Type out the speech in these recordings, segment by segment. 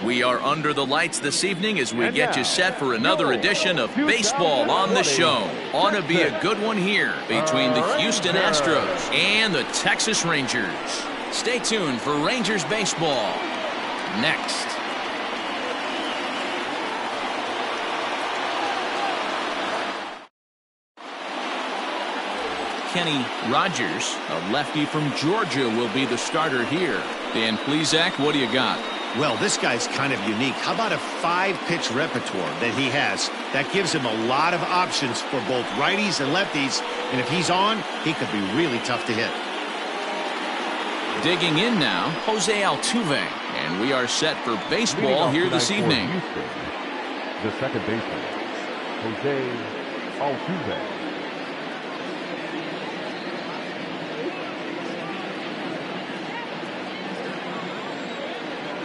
We are under the lights this evening as we get you set for another edition of Baseball on the Show. Ought to be a good one here between the Houston Astros and the Texas Rangers. Stay tuned for Rangers baseball next. Kenny Rogers, a lefty from Georgia, will be the starter here. Dan Plesac, what do you got? Well, this guy's kind of unique. How about a 5-pitch repertoire that he has? That gives him a lot of options for both righties and lefties. And if he's on, he could be really tough to hit. Digging in now, Jose Altuve. And we are set for baseball here this evening. Houston, the second baseman, Jose Altuve.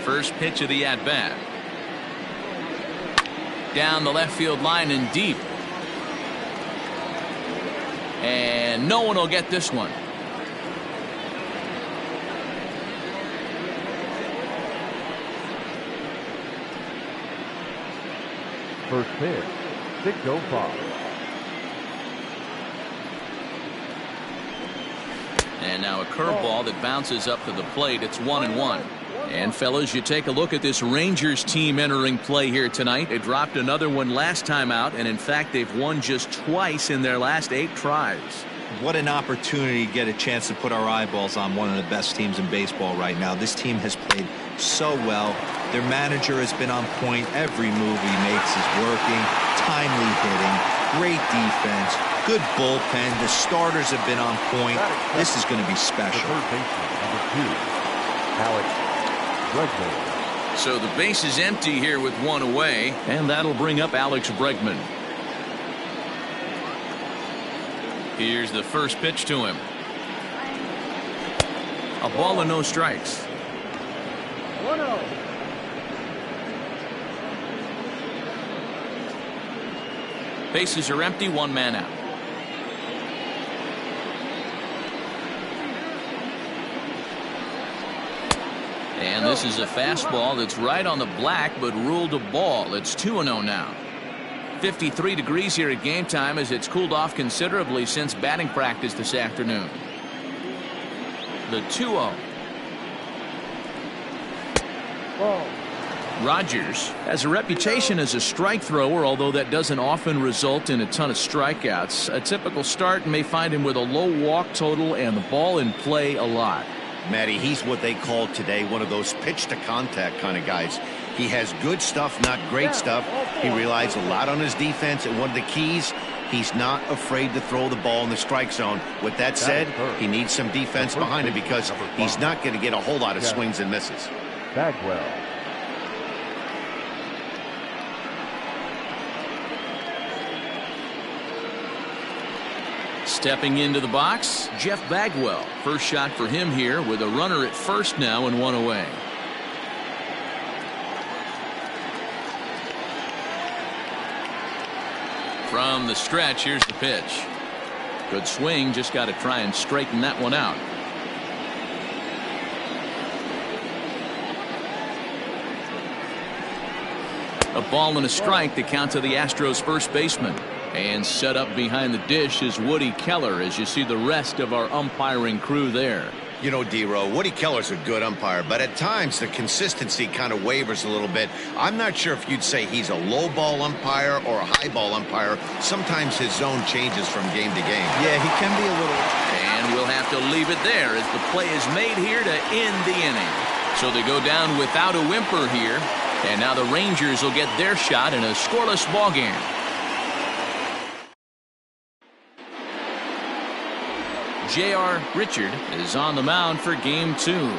First pitch of the at-bat. Down the left field line and deep. And no one will get this one. First pitch, 6:05. And now a curveball that bounces up to the plate. It's 1-1. And fellas, you take a look at this Rangers team entering play here tonight. They dropped another one last time out, and in fact they've won just twice in their last 8 tries. What an opportunity to get a chance to put our eyeballs on one of the best teams in baseball right now. This team has played so well. Their manager has been on point. Every move he makes is working. Timely hitting, great defense, good bullpen. The starters have been on point. This is going to be special. The third baseman, number 2, Alex Bregman. So the base is empty here with 1 away, and that'll bring up Alex Bregman. Here's the first pitch to him. A ball and no strikes. 1-0. Bases are empty, 1 man out. And this is a fastball that's right on the black but ruled a ball. It's 2-0 now. 53 degrees here at game time as it's cooled off considerably since batting practice this afternoon. The 2-0. Rogers has a reputation as a strike thrower, although that doesn't often result in a ton of strikeouts. A typical start may find him with a low walk total and the ball in play a lot. Matty, he's what they call today one of those pitch to contact kind of guys. He has good stuff, not great stuff. He relies a lot on his defense, and one of the keys, he's not afraid to throw the ball in the strike zone. With that said, he needs some defense behind him because he's not going to get a whole lot of swings and misses. Bagwell. Stepping into the box, Jeff Bagwell. First shot for him here with a runner at first now and 1 away. From the stretch, here's the pitch. Good swing, just got to try and straighten that one out. A ball and a strike to count to the Astros first baseman. And set up behind the dish is Woody Keller as you see the rest of our umpiring crew there. You know, D-Row, Woody Keller's a good umpire, but at times the consistency kind of wavers a little bit. I'm not sure if you'd say he's a low ball umpire or a high ball umpire. Sometimes his zone changes from game to game. Yeah, he can be a little. And we'll have to leave it there as the play is made here to end the inning. So they go down without a whimper here. And now the Rangers will get their shot in a scoreless ball game. J.R. Richard is on the mound for game 2.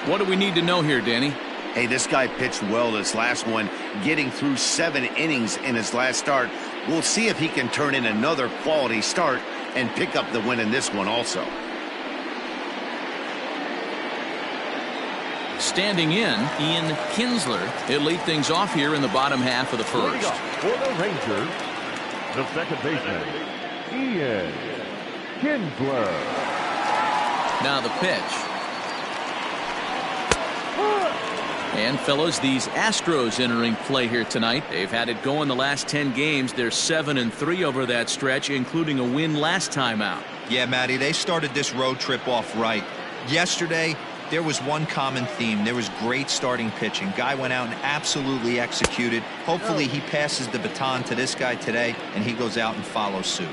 What do we need to know here, Danny? Hey, this guy pitched well this last one, getting through 7 innings in his last start. We'll see if he can turn in another quality start and pick up the win in this one also. Standing in, Ian Kinsler. He'll lead things off here in the bottom half of the first. For the Rangers, the second baseman, Ian Kinsler. Now the pitch. And fellas, these Astros entering play here tonight. They've had it going the last 10 games. They're 7-3 over that stretch, including a win last time out. Yeah, Matty, they started this road trip off right. Yesterday, there was one common theme. There was great starting pitching. Guy went out and absolutely executed. Hopefully he passes the baton to this guy today, and he goes out and follows suit.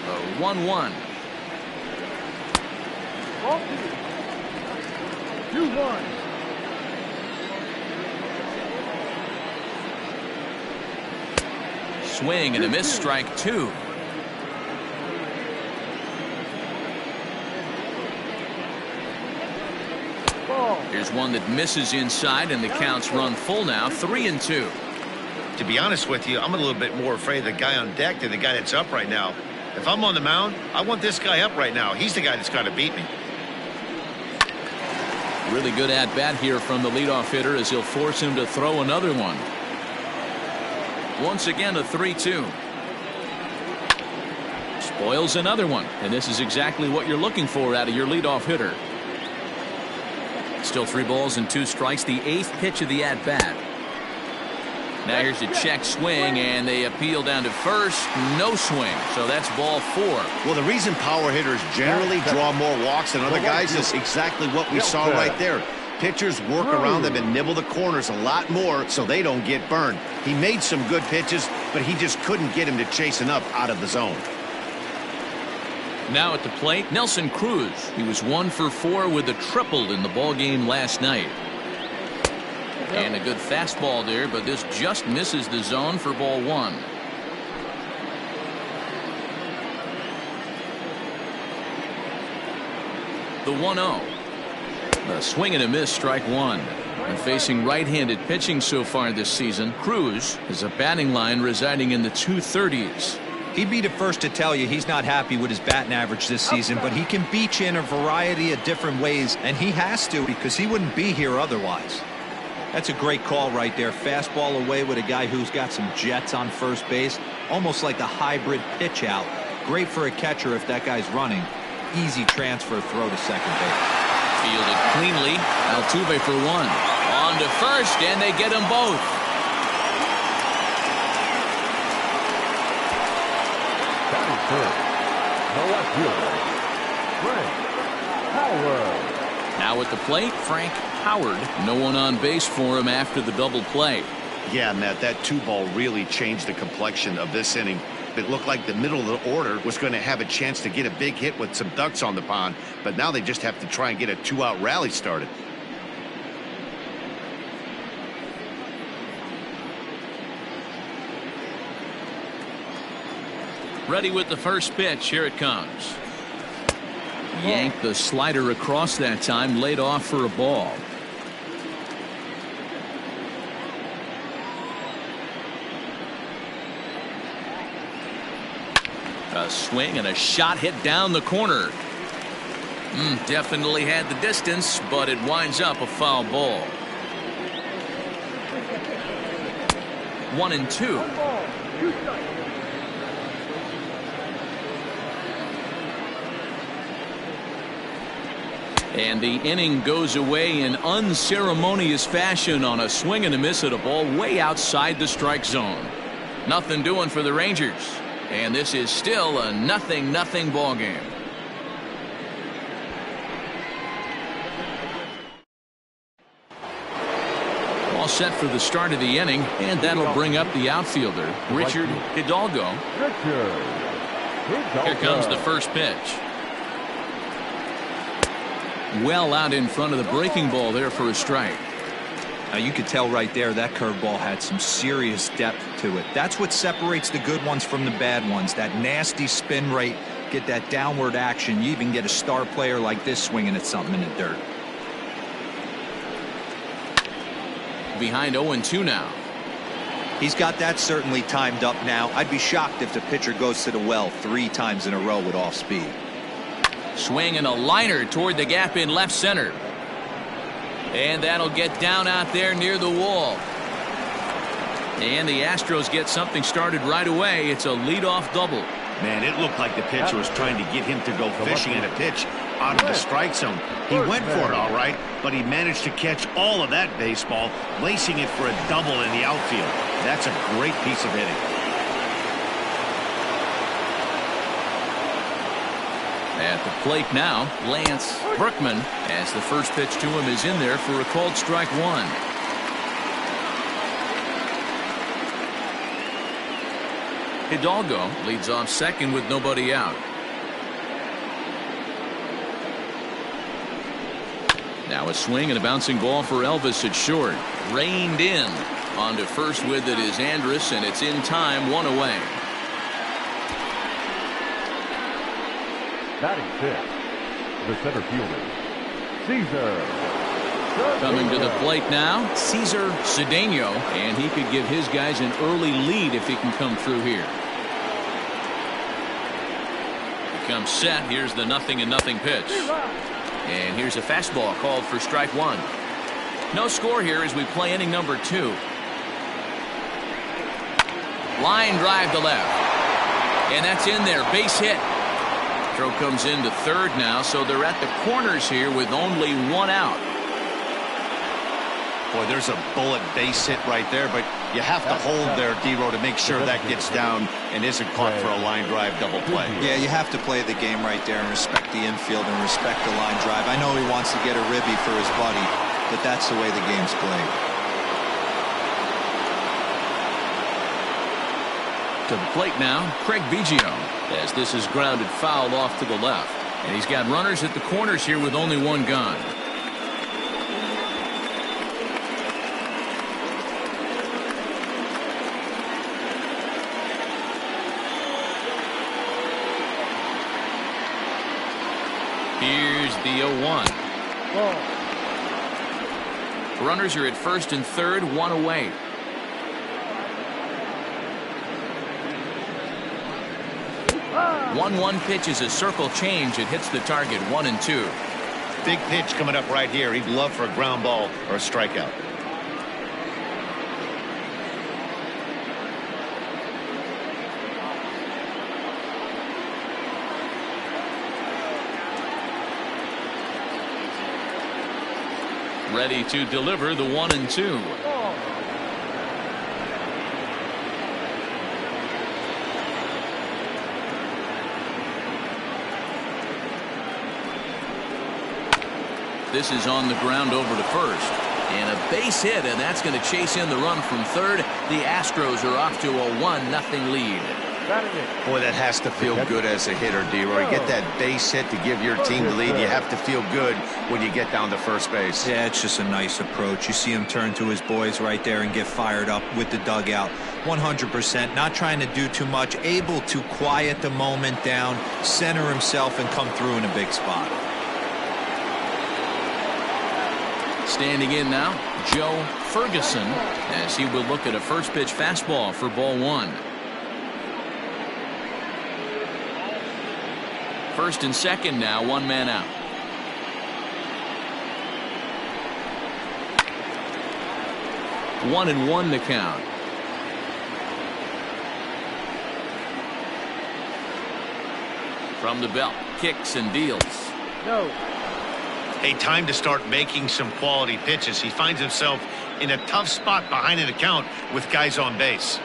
The 1-1. 2-1. Swing and a miss, strike 2. Here's one that misses inside, and the count's run full now, 3-2. To be honest with you, I'm a little bit more afraid of the guy on deck than the guy that's up right now. If I'm on the mound, I want this guy up right now. He's the guy that's got to beat me. Really good at bat here from the leadoff hitter as he'll force him to throw another one. Once again, a 3-2. Spoils another one, and this is exactly what you're looking for out of your leadoff hitter. Still 3 balls and 2 strikes, the 8th pitch of the at-bat. Now here's a check swing, and they appeal down to first. No swing, so that's ball 4. Well, the reason power hitters generally draw more walks than other guys is exactly what we saw right there. Pitchers work around them and nibble the corners a lot more so they don't get burned. He made some good pitches, but he just couldn't get him to chase enough out of the zone. Now at the plate, Nelson Cruz. He was 1 for 4 with a triple in the ballgame last night. And a good fastball there, but this just misses the zone for ball 1. The 1-0. A swing and a miss, strike 1. And facing right-handed pitching so far this season, Cruz has a batting line residing in the 230s. He'd be the first to tell you he's not happy with his batting average this season, but he can beat you in a variety of different ways, and he has to because he wouldn't be here otherwise. That's a great call right there. Fastball away with a guy who's got some jets on first base, almost like a hybrid pitch out. Great for a catcher if that guy's running. Easy transfer throw to second base. Fielded cleanly. Altuve for 1. On to first, and they get them both. Batting third, the left fielder, Frank Howard. Now at the plate, Frank Howard. No one on base for him after the double play. Yeah, Matt, that 2-ball really changed the complexion of this inning. It looked like the middle of the order was going to have a chance to get a big hit with some ducks on the pond, but now they just have to try and get a 2-out rally started. Ready with the first pitch. Here it comes. Yanked the slider across that time, laid off for a ball. A swing and a shot hit down the corner. Definitely had the distance, but it winds up a foul ball. 1-2. And the inning goes away in unceremonious fashion on a swing and a miss at a ball way outside the strike zone. Nothing doing for the Rangers. And this is still a 0-0 ball game. All set for the start of the inning, and that'll bring up the outfielder, Richard Hidalgo. Here comes the first pitch. Well out in front of the breaking ball there for a strike. Now you could tell right there that curveball had some serious depth to it. That's what separates the good ones from the bad ones. That nasty spin rate, get that downward action. You even get a star player like this swinging at something in the dirt. Behind 0-2 now. He's got that certainly timed up now. I'd be shocked if the pitcher goes to the well 3 times in a row with off speed. Swing and a liner toward the gap in left center. And that'll get down out there near the wall. And the Astros get something started right away. It's a leadoff double. Man, it looked like the pitcher was trying to get him to go fishing at a pitch out of the strike zone. He went for it all right, but he managed to catch all of that baseball, lacing it for a double in the outfield. That's a great piece of hitting. At the plate now, Lance Berkman, as the first pitch to him is in there for a called strike one. Hidalgo leads off second with nobody out. Now a swing and a bouncing ball for Elvis at short. Reined in. On to first with it is Andrus, and it's in time, one away. Batting fifth, the center fielder, Caesar. Coming to the plate now, Cesar Cedeno, and he could give his guys an early lead if he can come through here. He comes set. Here's the 0-0 pitch. And here's a fastball called for strike one. No score here as we play inning number 2. Line drive to left. And that's in there. Base hit. Throw comes into third now, so they're at the corners here with only one out. Boy, there's a bullet base hit right there, but you have to hold there, D-Row, to make sure that gets down and isn't caught for a line drive double play. Yeah, you have to play the game right there and respect the infield and respect the line drive. I know he wants to get a ribby for his buddy, but that's the way the game's played. To the plate now, Craig Biggio, as this is grounded foul off to the left. And he's got runners at the corners here with only one gone. Here's the 0-1. Runners are at first and third, one away. One pitch is a circle change. It hits the target, 1-2. Big pitch coming up right here. He'd love for a ground ball or a strikeout. Ready to deliver the 1-2. This is on the ground over to first. And a base hit, and that's going to chase in the run from third. The Astros are off to a 1-0 lead. Boy, that has to feel good as a hitter, D-Roy. Get that base hit to give your team the lead. You have to feel good when you get down to first base. Yeah, it's just a nice approach. You see him turn to his boys right there and get fired up with the dugout. 100%, not trying to do too much, able to quiet the moment down, center himself, and come through in a big spot. Standing in now, Joe Ferguson, as he will look at a first pitch fastball for ball one. First and second now, one man out. One and one to count. From the belt, kicks and deals. No. Hey, time to start making some quality pitches. He finds himself in a tough spot behind an account with guys on base.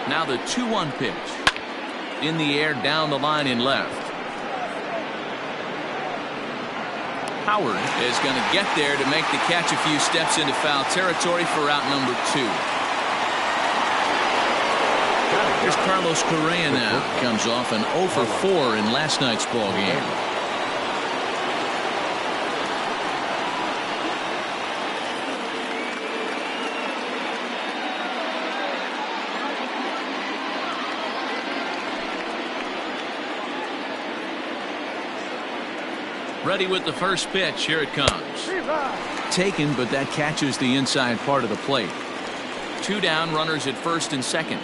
Now the 2-1 pitch. In the air, down the line in left. Howard is going to get there to make the catch a few steps into foul territory for out number 2. Here's Carlos Correa now. Comes off an 0 for 4 in last night's ball game. Ready with the first pitch. Here it comes. Taken, but that catches the inside part of the plate. 2 down, runners at first and second.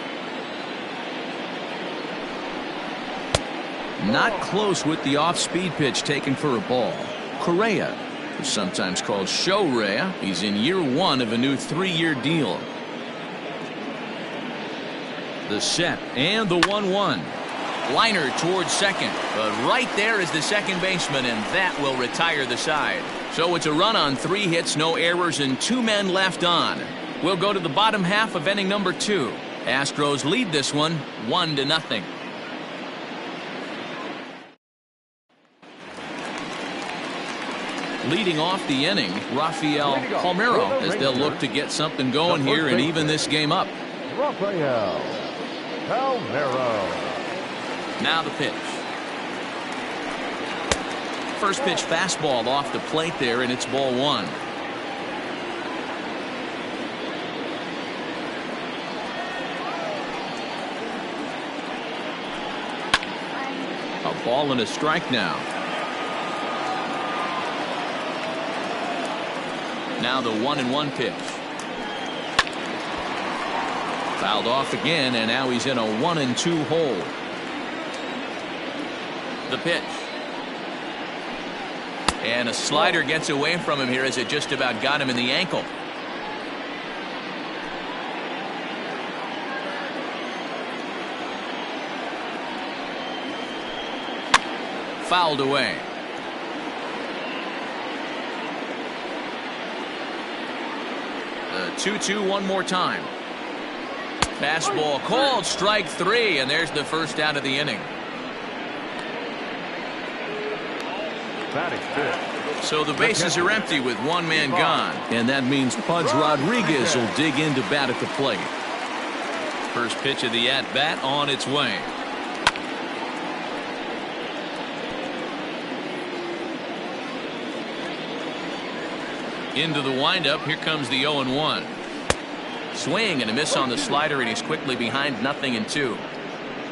Not close with the off-speed pitch taken for a ball. Correa sometimes called show rare. He's in year 1 of a new 3-year deal. The set and the 1-1. Liner towards second, but right there is the second baseman, and that will retire the side. So it's a run on 3 hits, no errors, and 2 men left on. We'll go to the bottom half of inning number 2. Astros lead this one 1-0. Leading off the inning, Rafael Palmeiro, as they'll look to get something going here and even this game up. Rafael Palmeiro. Now the pitch. First pitch fastball off the plate there, and it's ball 1. A ball and a strike now. Now the 1-1 pitch. Fouled off again, and now he's in a 1-2 hole. The pitch. And a slider gets away from him here as it just about got him in the ankle. Fouled away. The 2-2 one more time. Fastball called, strike 3, and there's the first out of the inning. So the bases are empty with 1 man gone, and that means Pudge Rodriguez will dig in to bat at the plate. First pitch of the at-bat on its way. Into the windup, here comes the 0-1. Swing and a miss on the slider, and he's quickly behind 0-2.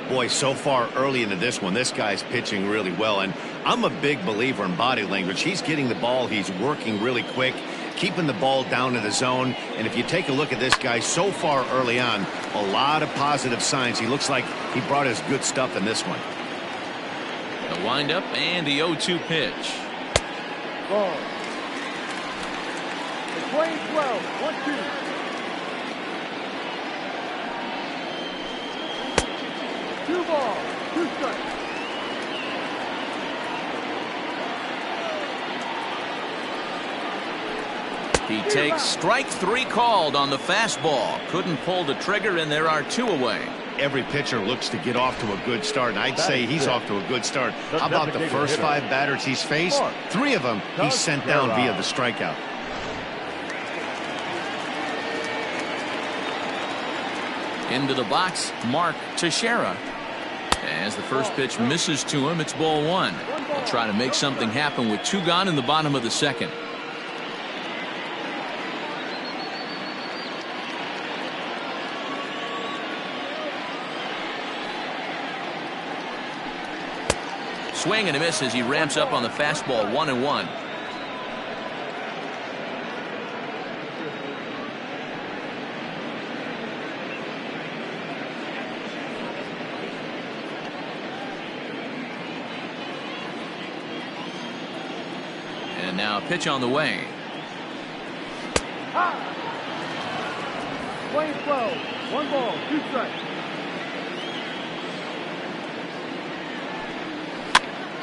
Boy, so far early into this one, this guy's pitching really well, and I'm a big believer in body language. He's getting the ball, he's working really quick, keeping the ball down in the zone, and if you take a look at this guy so far early on, a lot of positive signs. He looks like he brought his good stuff in this one. The windup and the 0-2 pitch. Ball. It's playing 12, 1-2. Two balls, 2 strikes. He takes strike 3 called on the fastball. Couldn't pull the trigger, and there are 2 away. Every pitcher looks to get off to a good start, and I'd say he's off to a good start. How about the first 5 batters he's faced? 3 of them he's sent down via the strikeout. Into the box, Mark Teixeira. As the first pitch misses to him, it's ball 1. They'll try to make something happen with 2 gone in the bottom of the second. Swing and a miss as he ramps up on the fastball. 1-1. And now a pitch on the way. Playing 12, 1 ball, 2 strikes.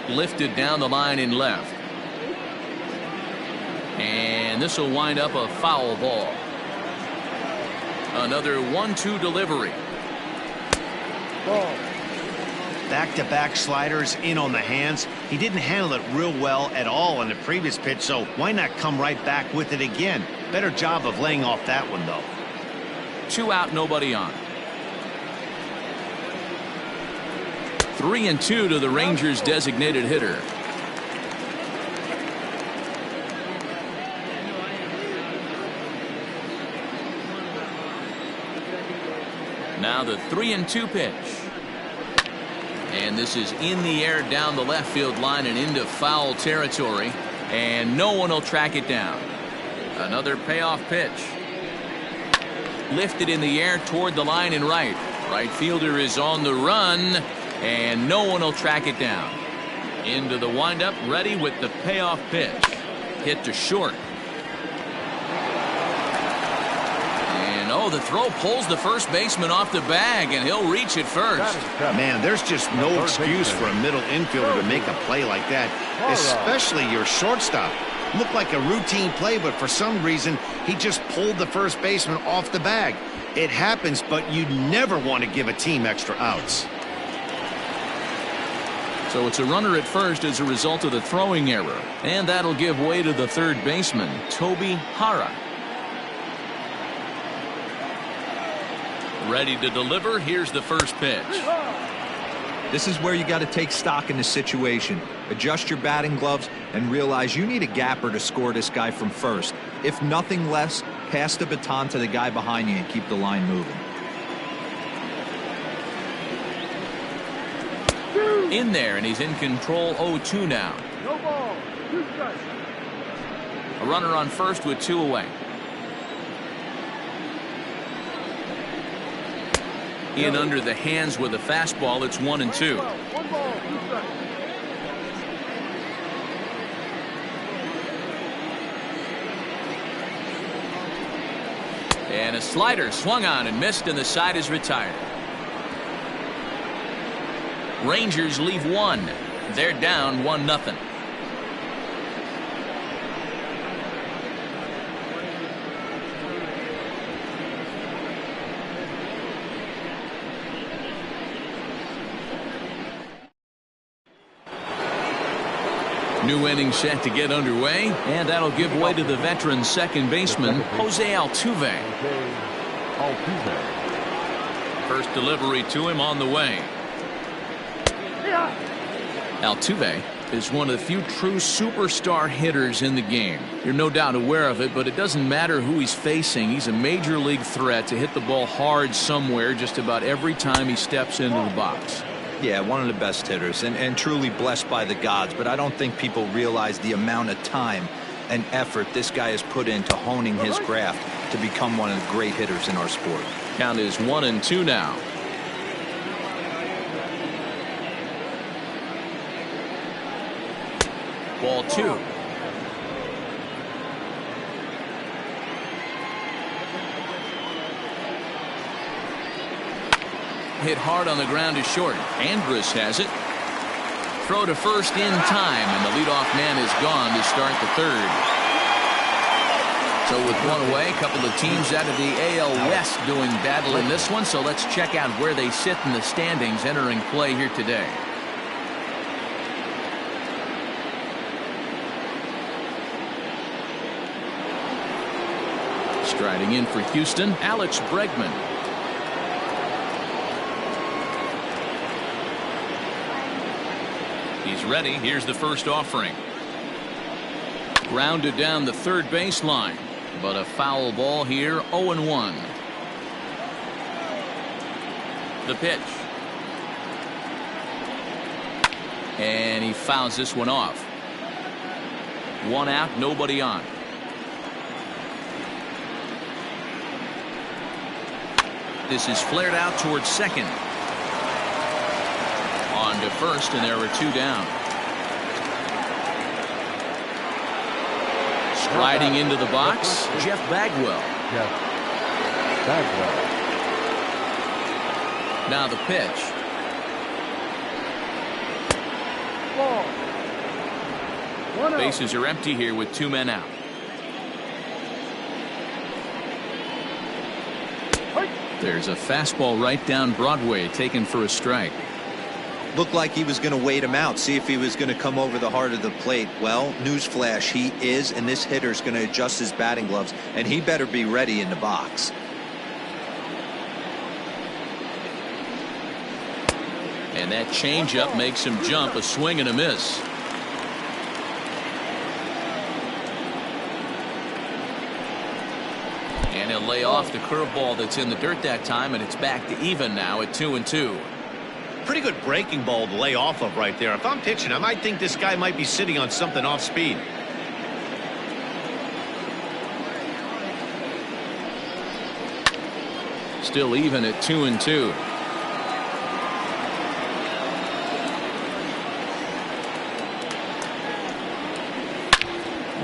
Lifted down the line in left. And this will wind up a foul ball. Another 1-2 delivery. Ball. Back-to-back sliders in on the hands. He didn't handle it real well at all on the previous pitch, so why not come right back with it again? Better job of laying off that one, though. 2 out, nobody on. 3-2 to the Rangers' designated hitter. Now the 3-2 pitch. And this is in the air down the left field line and into foul territory. And no one will track it down. Another payoff pitch. Lifted in the air toward the line and right. Right fielder is on the run. And no one will track it down. Into the windup, ready with the payoff pitch. hit to short. And oh, the throw pulls the first baseman off the bag, and he'll reach it first. Man, there's just no excuse for a middle infielder to make a play like that, especially your shortstop. Looked like a routine play, but for some reason, he just pulled the first baseman off the bag. It happens, but you never want to give a team extra outs. So it's a runner at first as a result of the throwing error. And that'll give way to the third baseman, Toby Hara. Ready to deliver. Here's the first pitch. This is where you got to take stock in the situation. Adjust your batting gloves and realize you need a gapper to score this guy from first. If nothing less, pass the baton to the guy behind you and keep the line moving. In there, and he's in control. 0-2 now. No ball. 2 strikes. A runner on first with 2 away. In under the hands with a fastball. It's 1-2. 1 ball. 2 strikes. And a slider swung on and missed, and the side is retired. Rangers leave 1. They're down 1-0. New inning set to get underway, and that'll give way to the veteran second baseman, Jose Altuve. First delivery to him on the way. Altuve is one of the few true superstar hitters in the game. You're no doubt aware of it, but it doesn't matter who he's facing. He's a major league threat to hit the ball hard somewhere just about every time he steps into the box. Yeah, one of the best hitters and truly blessed by the gods, but I don't think people realize the amount of time and effort this guy has put into honing his craft to become one of the great hitters in our sport. Count is 1-2 now. Ball 2. Hit hard on the ground to short. Andrus has it. Throw to first in time, and the leadoff man is gone to start the third. So with 1 away, a couple of teams out of the AL West doing battle in this one. So let's check out where they sit in the standings entering play here today. Striding in for Houston, Alex Bregman. He's ready. Here's the first offering. Grounded down the third baseline, but a foul ball here. 0-1. The pitch. And he fouls this one off. 1 out, nobody on. This is flared out towards second. On to first, and there were 2 down. Striding into the box, Jeff Bagwell. Now the pitch. Bases are empty here with 2 men out. There's a fastball right down Broadway, taken for a strike. Looked like he was going to wait him out, see if he was going to come over the heart of the plate. Well, newsflash, he is, and this hitter's going to adjust his batting gloves, and he better be ready in the box. And that changeup makes him jump. A swing and a miss. And he'll lay off the curveball that's in the dirt that time, and it's back to even now at 2-2. Pretty good breaking ball to lay off of right there. If I'm pitching, I might think this guy might be sitting on something off speed. Still even at 2-2.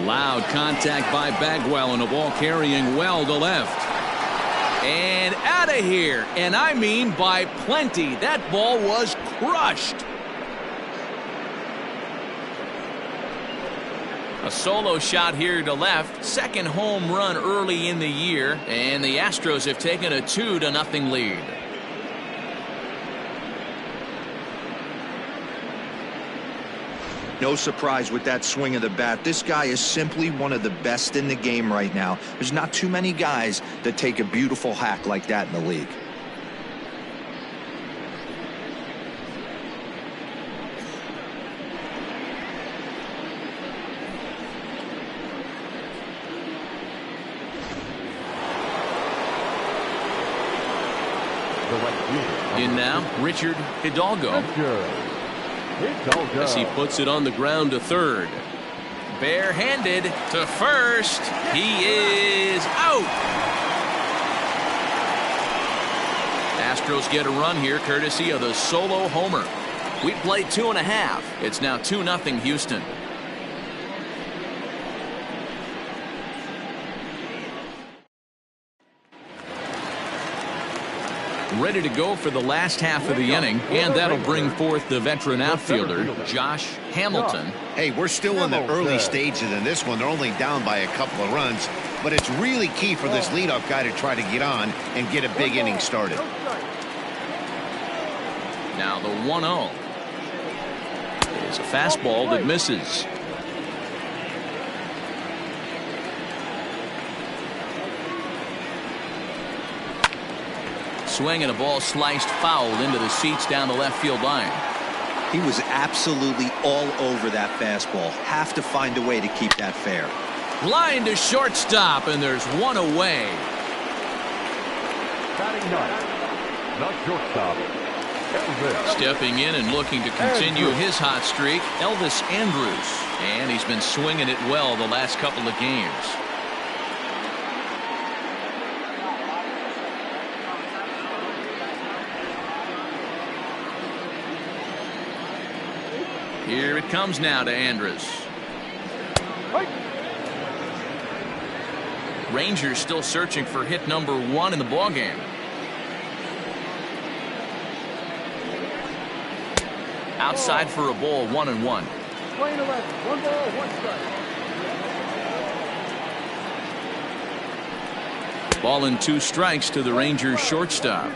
Loud contact by Bagwell, and a ball carrying well to left. And out of here. And I mean by plenty. That ball was crushed. A solo shot here to left. Second home run early in the year. And the Astros have taken a 2-0 lead. No surprise with that swing of the bat. This guy is simply one of the best in the game right now. There's not too many guys that take a beautiful hack like that in the league. In now, Richard Hidalgo. As he puts it on the ground to third. Barehanded to first. He is out. Astros get a run here courtesy of the solo homer. We played 2.5. It's now 2-0 Houston. Ready to go for the last half of the inning, and that'll bring forth the veteran outfielder, Josh Hamilton. Hey, we're still in the early stages in this one. They're only down by a couple of runs, but it's really key for this leadoff guy to try to get on and get a big inning started. Now the 1-0 is a fastball that misses. Swing and a ball sliced foul into the seats down the left field line. He was absolutely all over that fastball. Have to find a way to keep that fair. Line to shortstop, and there's one away. Stepping in and looking to continue his hot streak, Elvis Andrus. And he's been swinging it well the last couple of games. Here it comes now to Andrus. Rangers still searching for hit number 1 in the ballgame. Outside for a ball, 1-1. 1 ball, 1 strike. Ball and 2 strikes to the Rangers shortstop.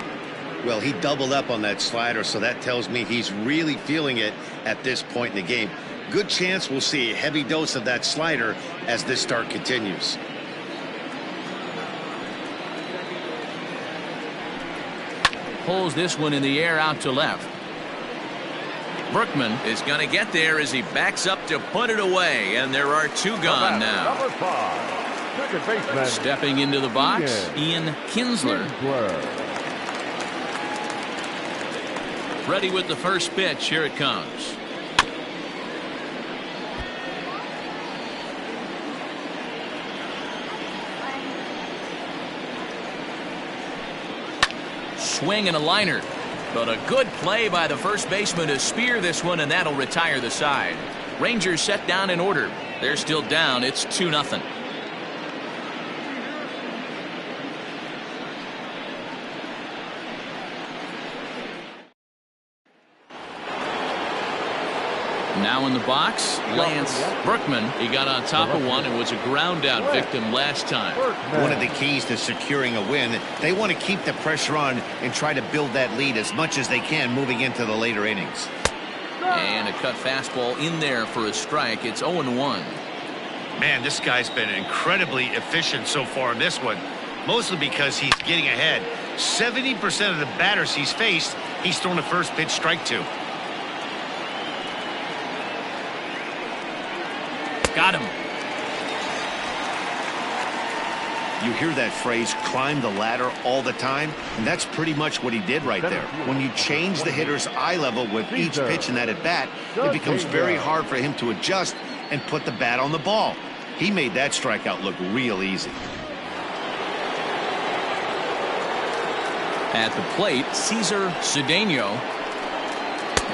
Well, he doubled up on that slider, so that tells me he's really feeling it at this point in the game. Good chance we'll see a heavy dose of that slider as this start continues. Pulls this one in the air out to left. Brookman is going to get there as he backs up to put it away, and there are 2 gone now. Number 5, second baseman. Stepping into the box, Ian Kinsler. Ready with the first pitch. Here it comes. Swing and a liner. But a good play by the first baseman to spear this one, and that'll retire the side. Rangers set down in order. They're still down. It's 2-0. Now in the box, Lance Brookman. He got on top of one and was a ground out victim last time. One of the keys to securing a win, they want to keep the pressure on and try to build that lead as much as they can moving into the later innings. And a cut fastball in there for a strike. It's 0-1. Man, this guy's been incredibly efficient so far in this one, mostly because he's getting ahead. 70% of the batters he's faced, he's thrown a first pitch strike to. Got him. You hear that phrase, climb the ladder, all the time, and that's pretty much what he did right there. When you change the hitter's eye level with each pitch in that at bat, it becomes very hard for him to adjust and put the bat on the ball. He made that strikeout look real easy. At the plate, Cesar Cedeno,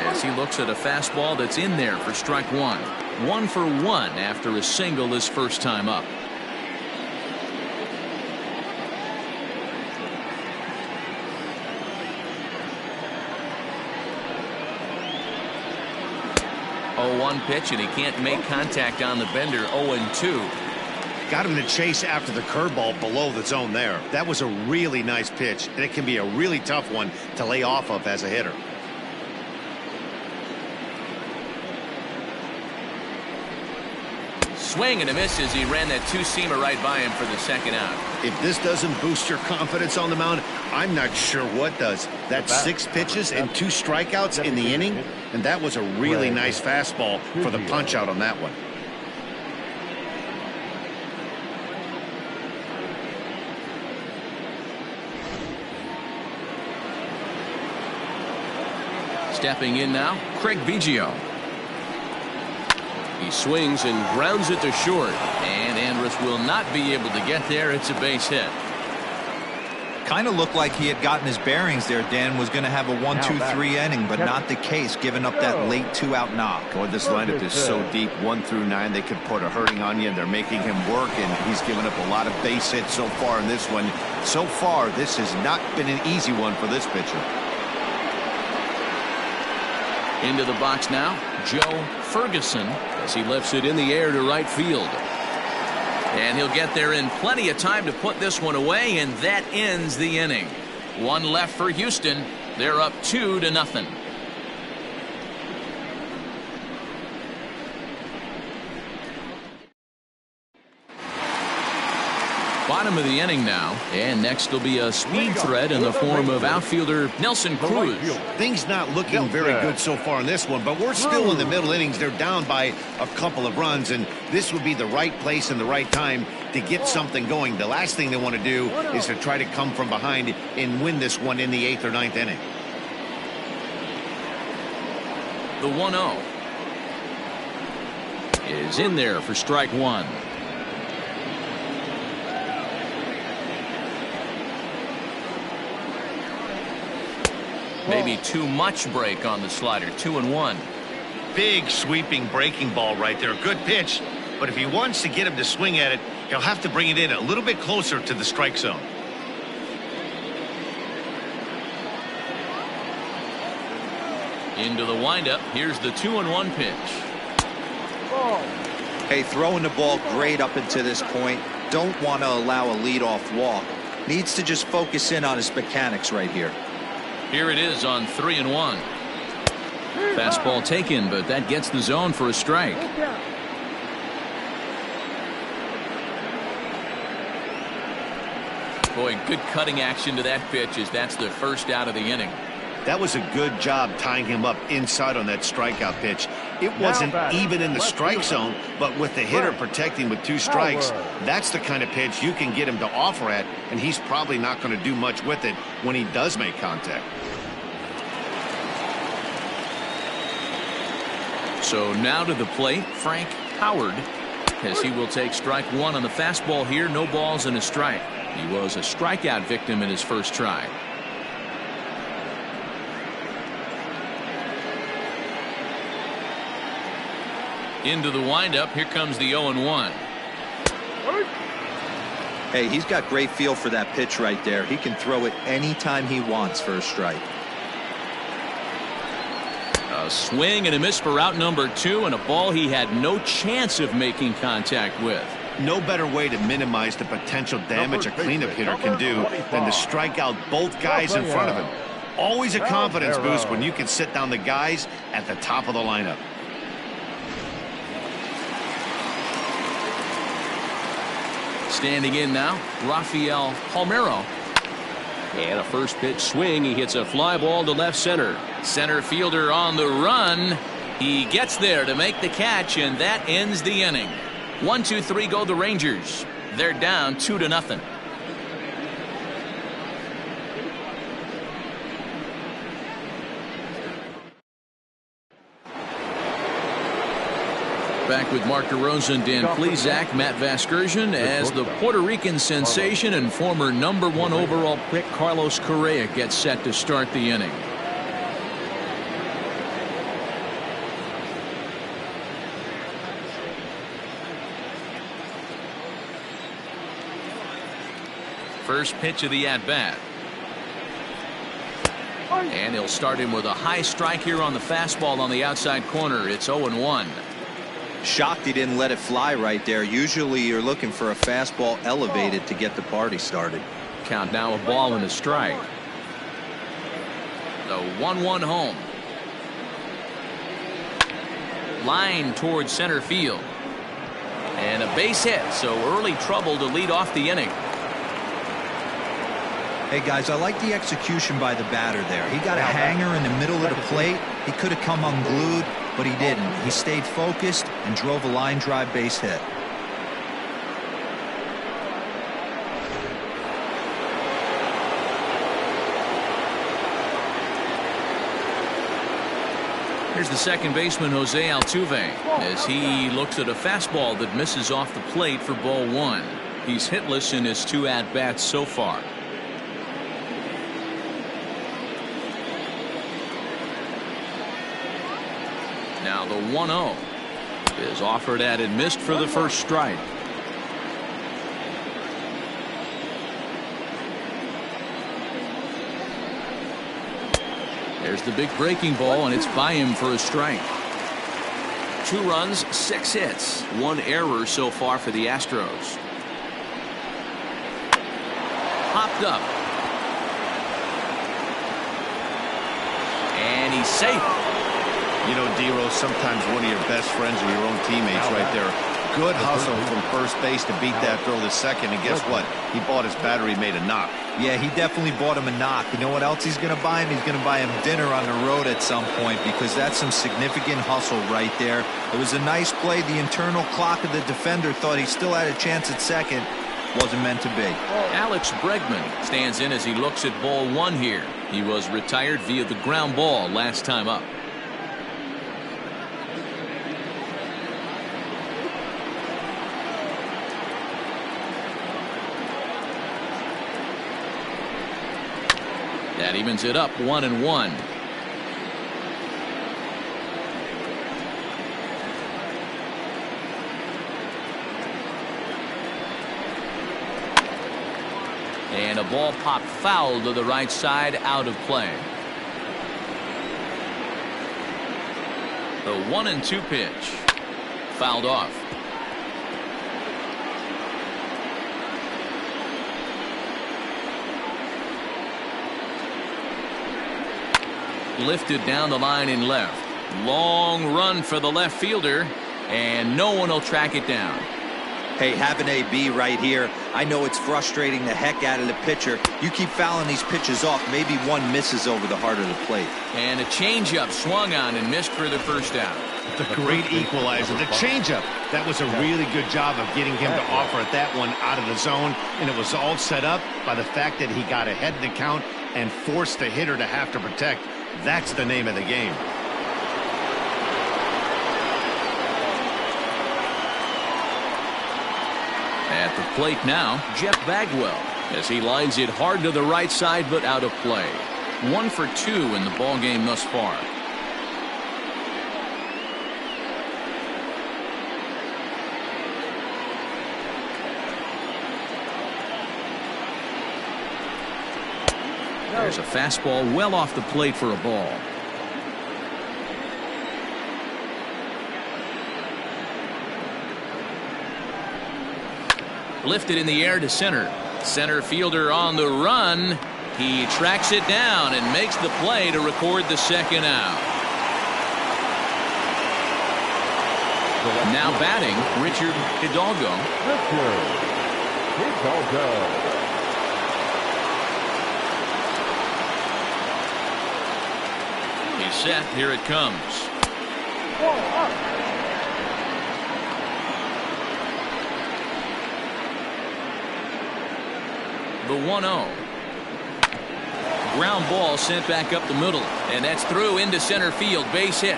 as he looks at a fastball that's in there for strike 1. 1 for 1 after a single his first time up. Oh, 1 pitch, and he can't make contact on the bender. 0-2. Got him to chase after the curveball below the zone there. That was a really nice pitch, and it can be a really tough one to lay off of as a hitter. Swing and a miss as he ran that two-seamer right by him for the second out. If this doesn't boost your confidence on the mound, I'm not sure what does. That's 6 pitches and 2 strikeouts in the inning, and that was a really nice fastball for the punch-out on that one. Stepping in now, Craig Biggio. He swings and grounds it to short, and Andrus will not be able to get there. It's a base hit. Kind of looked like he had gotten his bearings there. Dan was going to have a 1-2-3 inning, but not the case, giving up that late 2-out knock. Boy, this lineup is so deep, 1 through 9. They could put a hurting on you, and they're making him work, and he's given up a lot of base hits so far in this one. So far, this has not been an easy one for this pitcher. Into the box now, Joe Ferguson, as he lifts it in the air to right field. And he'll get there in plenty of time to put this one away, and that ends the inning. 1 left for Houston. They're up 2-0. Bottom of the inning now, and next will be a speed threat in the form of outfielder Nelson Cruz. Things not looking very good so far in this one, but we're still in the middle innings. They're down by a couple of runs, and this would be the right place and the right time to get something going. The last thing they want to do is to try to come from behind and win this one in the 8th or 9th inning. The 1-0 is in there for strike 1. Maybe too much break on the slider. 2-1. Big sweeping breaking ball right there. Good pitch, but if he wants to get him to swing at it, he'll have to bring it in a little bit closer to the strike zone. Into the windup. Here's the 2-1 pitch. Hey, throwing the ball great up until this point. Don't want to allow a leadoff walk. Needs to just focus in on his mechanics right here. Here it is on 3-1. Fastball taken, but that gets the zone for a strike. Boy, good cutting action to that pitch as that's the first out of the inning. That was a good job tying him up inside on that strikeout pitch. It wasn't even in the strike zone, but with the hitter protecting with 2 strikes, that's the kind of pitch you can get him to offer at, and he's probably not going to do much with it when he does make contact. So now to the plate, Frank Howard, as he will take strike 1 on the fastball here. No balls and a strike. He was a strikeout victim in his first try. Into the windup. Here comes the 0-1. Hey, he's got great feel for that pitch right there. He can throw it anytime he wants for a strike. A swing and a miss for out number 2, and a ball he had no chance of making contact with. No better way to minimize the potential damage a cleanup hitter can do than to strike out both guys in front of him. Always a confidence boost when you can sit down the guys at the top of the lineup. Standing in now, Rafael Palmeiro. And a first pitch swing. He hits a fly ball to left center. Center fielder on the run. He gets there to make the catch, and that ends the inning. 1-2-3 go the Rangers. They're down 2-0. Back with Mark DeRosa and Dan Plesac, Matt Vasgersian, as the Puerto Rican sensation and former #1 overall pick Carlos Correa gets set to start the inning. First pitch of the at-bat. And he'll start him with a high strike here on the fastball on the outside corner. It's 0-1. Shocked he didn't let it fly right there. Usually you're looking for a fastball elevated to get the party started. Count now, a ball and a strike. The 1-1 home. Line towards center field. And a base hit, so early trouble to lead off the inning. Hey guys, I like the execution by the batter there. He got a hanger in the middle of the plate. He could have come unglued, but he didn't. He stayed focused and drove a line drive base hit. Here's the second baseman, Jose Altuve, as he looks at a fastball that misses off the plate for ball one. He's hitless in his 2 at-bats so far. Now the 1-0 is offered at and missed for the first strike. There's the big breaking ball, and it's by him for a strike. 2 runs, 6 hits, 1 error so far for the Astros. Popped up. And he's safe. You know, D-Row, sometimes one of your best friends are your own teammates right there. Good hustle from first base to beat that throw to second, and guess what? He bought his batter, he made a knock. Yeah, he definitely bought him a knock. You know what else he's going to buy him? He's going to buy him dinner on the road at some point, because that's some significant hustle right there. It was a nice play. The internal clock of the defender thought he still had a chance at second. Wasn't meant to be. Alex Bregman stands in as he looks at ball one here. He was retired via the ground ball last time up. That evens it up 1-1. And a ball popped foul to the right side, out of play. The 1-2 pitch fouled off. Lifted down the line in left. Long run for the left fielder, and no one will track it down. Hey, have an AB right here. I know it's frustrating the heck out of the pitcher. You keep fouling these pitches off, maybe one misses over the heart of the plate. And a changeup swung on and missed for the first out. It's a great equalizer. The changeup. That was a really good job of getting him to offer at that one out of the zone, and it was all set up by the fact that he got ahead in the count and forced the hitter to have to protect. That's the name of the game. At the plate now, Jeff Bagwell, as he lines it hard to the right side, but out of play. 1 for 2 in the ball game thus far. There's a fastball well off the plate for a ball. Lifted in the air to center. Center fielder on the run. He tracks it down and makes the play to record the second out. Now batting, Richard Hidalgo. He's set. Here it comes. The 1-0. Ground ball sent back up the middle, and that's through into center field. Base hit.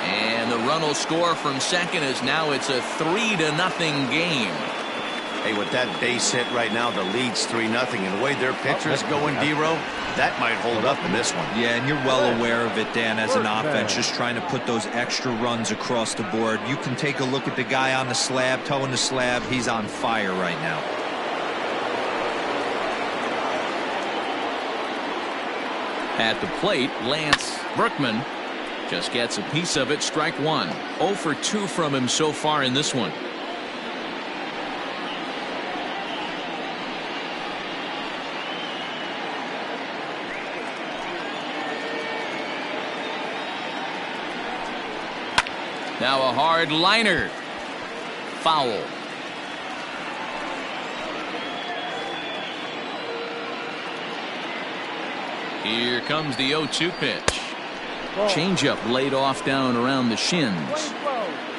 And the run will score from second, as now it's a 3-0 game. Hey, with that base hit right now, the lead's 3-0, and the way their pitcher's going, D-Row, that might hold up in this one. Yeah, and you're well aware of it, Dan, as an offense, just trying to put those extra runs across the board. You can take a look at the guy on the slab, toeing the slab. He's on fire right now. At the plate, Lance Berkman just gets a piece of it. Strike one. 0 for 2 from him so far in this one. Now a hard liner. Foul. Here comes the 0-2 pitch. Changeup laid off down around the shins.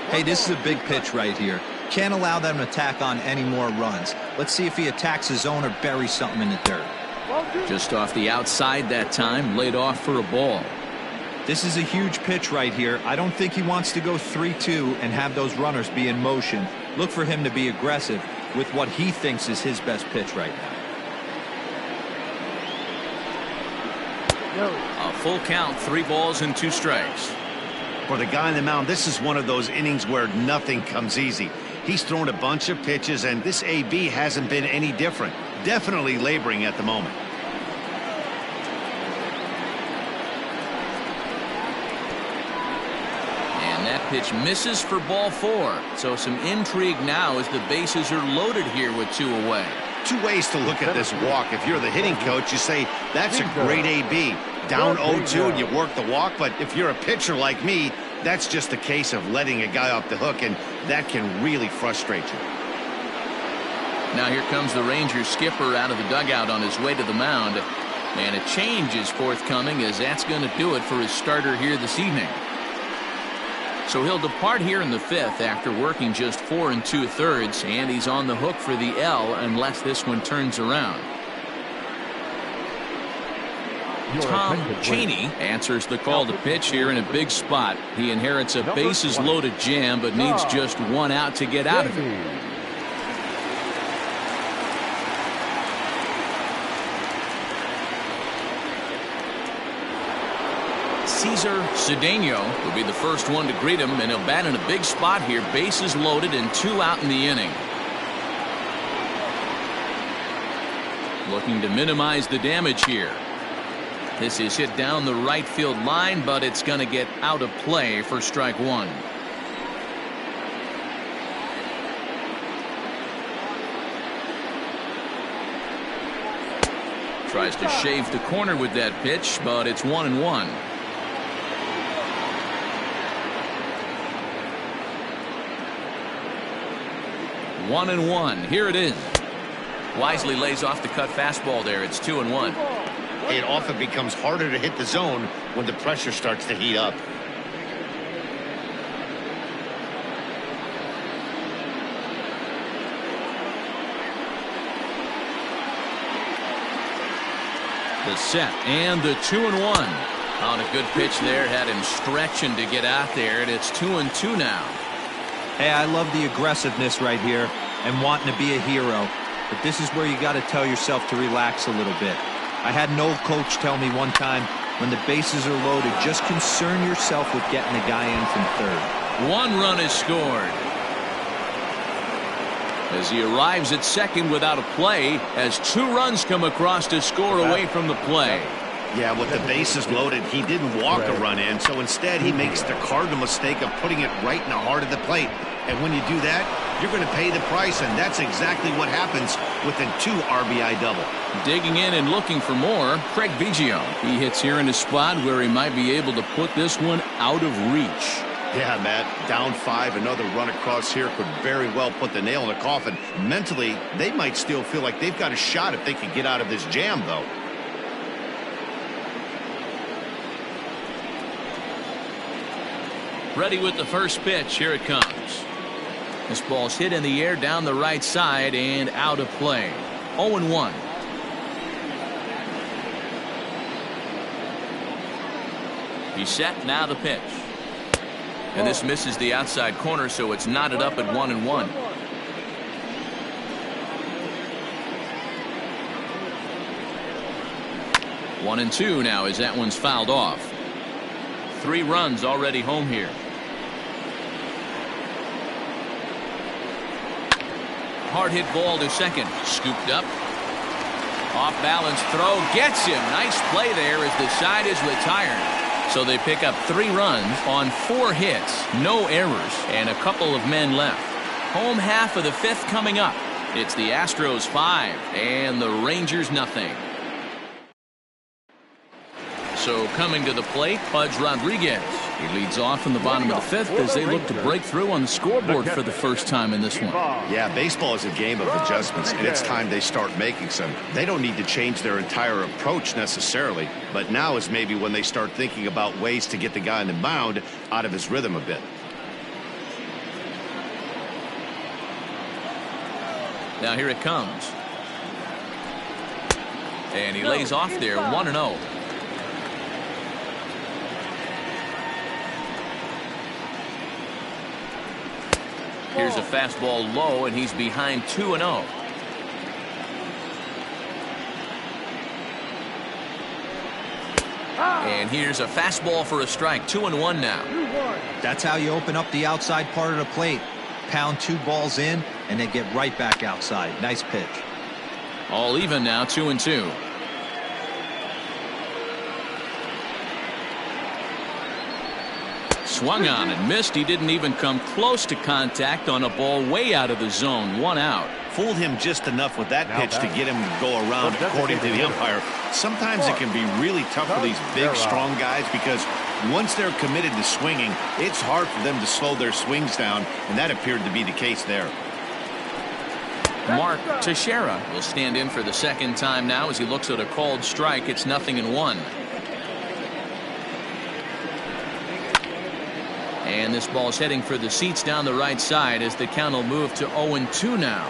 Hey, this is a big pitch right here. Can't allow them to tack on any more runs. Let's see if he attacks his zone or buries something in the dirt. Just off the outside that time, laid off for a ball. This is a huge pitch right here. I don't think he wants to go 3-2 and have those runners be in motion. Look for him to be aggressive with what he thinks is his best pitch right now. A full count, 3 balls and 2 strikes. For the guy on the mound, this is one of those innings where nothing comes easy. He's thrown a bunch of pitches, and this AB hasn't been any different. Definitely laboring at the moment. And that pitch misses for ball 4. So some intrigue now as the bases are loaded here with 2 away. 2 ways to look at this walk. If you're the hitting coach, you say, that's a great AB. Down 0-2 and you work the walk. But if you're a pitcher like me, that's just a case of letting a guy off the hook, and that can really frustrate you. Now here comes the Rangers skipper out of the dugout on his way to the mound. And a change is forthcoming, as that's going to do it for his starter here this evening. So he'll depart here in the 5th after working just 4 2/3, and he's on the hook for the L unless this one turns around. Tom Cheney answers the call to pitch here in a big spot. He inherits a bases loaded jam, but needs just 1 out to get out of it. Cesar Cedeno will be the first one to greet him, and he'll bat in a big spot here. Bases loaded and 2 out in the inning. Looking to minimize the damage here. This is hit down the right field line, but it's going to get out of play for strike 1. Tries to shave the corner with that pitch, but it's 1-1. One and 1. Here it is. Wisely lays off the cut fastball there. It's 2-1. It often becomes harder to hit the zone when the pressure starts to heat up. The set and the 2-1. On a good pitch there, had him stretching to get out there, and it's 2-2 now. Hey, I love the aggressiveness right here and wanting to be a hero, but this is where you got to tell yourself to relax a little bit. I had an old coach tell me one time, when the bases are loaded, just concern yourself with getting the guy in from 3rd. 1 run is scored. As he arrives at 2nd without a play, as 2 runs come across to score away from the play. Yeah, with the bases loaded, he didn't walk a run in, so instead he makes the cardinal mistake of putting it right in the heart of the plate. And when you do that, you're going to pay the price, and that's exactly what happens with a 2 RBI double. Digging in and looking for more, Craig Biggio. He hits here in a spot where he might be able to put this one out of reach. Yeah, Matt, down 5, another run across here could very well put the nail in the coffin. Mentally, they might still feel like they've got a shot if they can get out of this jam, though. Ready with the first pitch. Here it comes. This ball's hit in the air down the right side and out of play. 0-1. He's set. Now the pitch. And this misses the outside corner, so it's knotted up at 1-1. One and 2 now as that one's fouled off. 3 runs already home here. Hard hit ball to second. Scooped up. Off-balance throw gets him. Nice play there as the side is retired. So they pick up 3 runs on 4 hits, no errors, and a couple of men left. Home half of the 5th coming up. It's the Astros 5 and the Rangers nothing. So coming to the plate, Pudge Rodriguez. He leads off in the bottom of the 5th as they look to break through on the scoreboard for the first time in this one. Yeah, baseball is a game of adjustments, and it's time they start making some. They don't need to change their entire approach necessarily, but now is maybe when they start thinking about ways to get the guy on the mound out of his rhythm a bit. Now here it comes. And he lays off there, 1-0. Here's a fastball low, and he's behind 2-0. And here's a fastball for a strike, 2-1 now. That's how you open up the outside part of the plate. Pound 2 balls in, and then get right back outside. Nice pitch. All even now, 2-2. Swung on and missed. He didn't even come close to contact on a ball way out of the zone. 1 out. Fooled him just enough with that pitch to get him to go around, according to the umpire. Sometimes it can be really tough for these big, strong guys because once they're committed to swinging, it's hard for them to slow their swings down, and that appeared to be the case there. Mark Teixeira will stand in for the 2nd time now as he looks at a called strike. It's 0-1. And this ball's heading for the seats down the right side as the count will move to 0-2 now.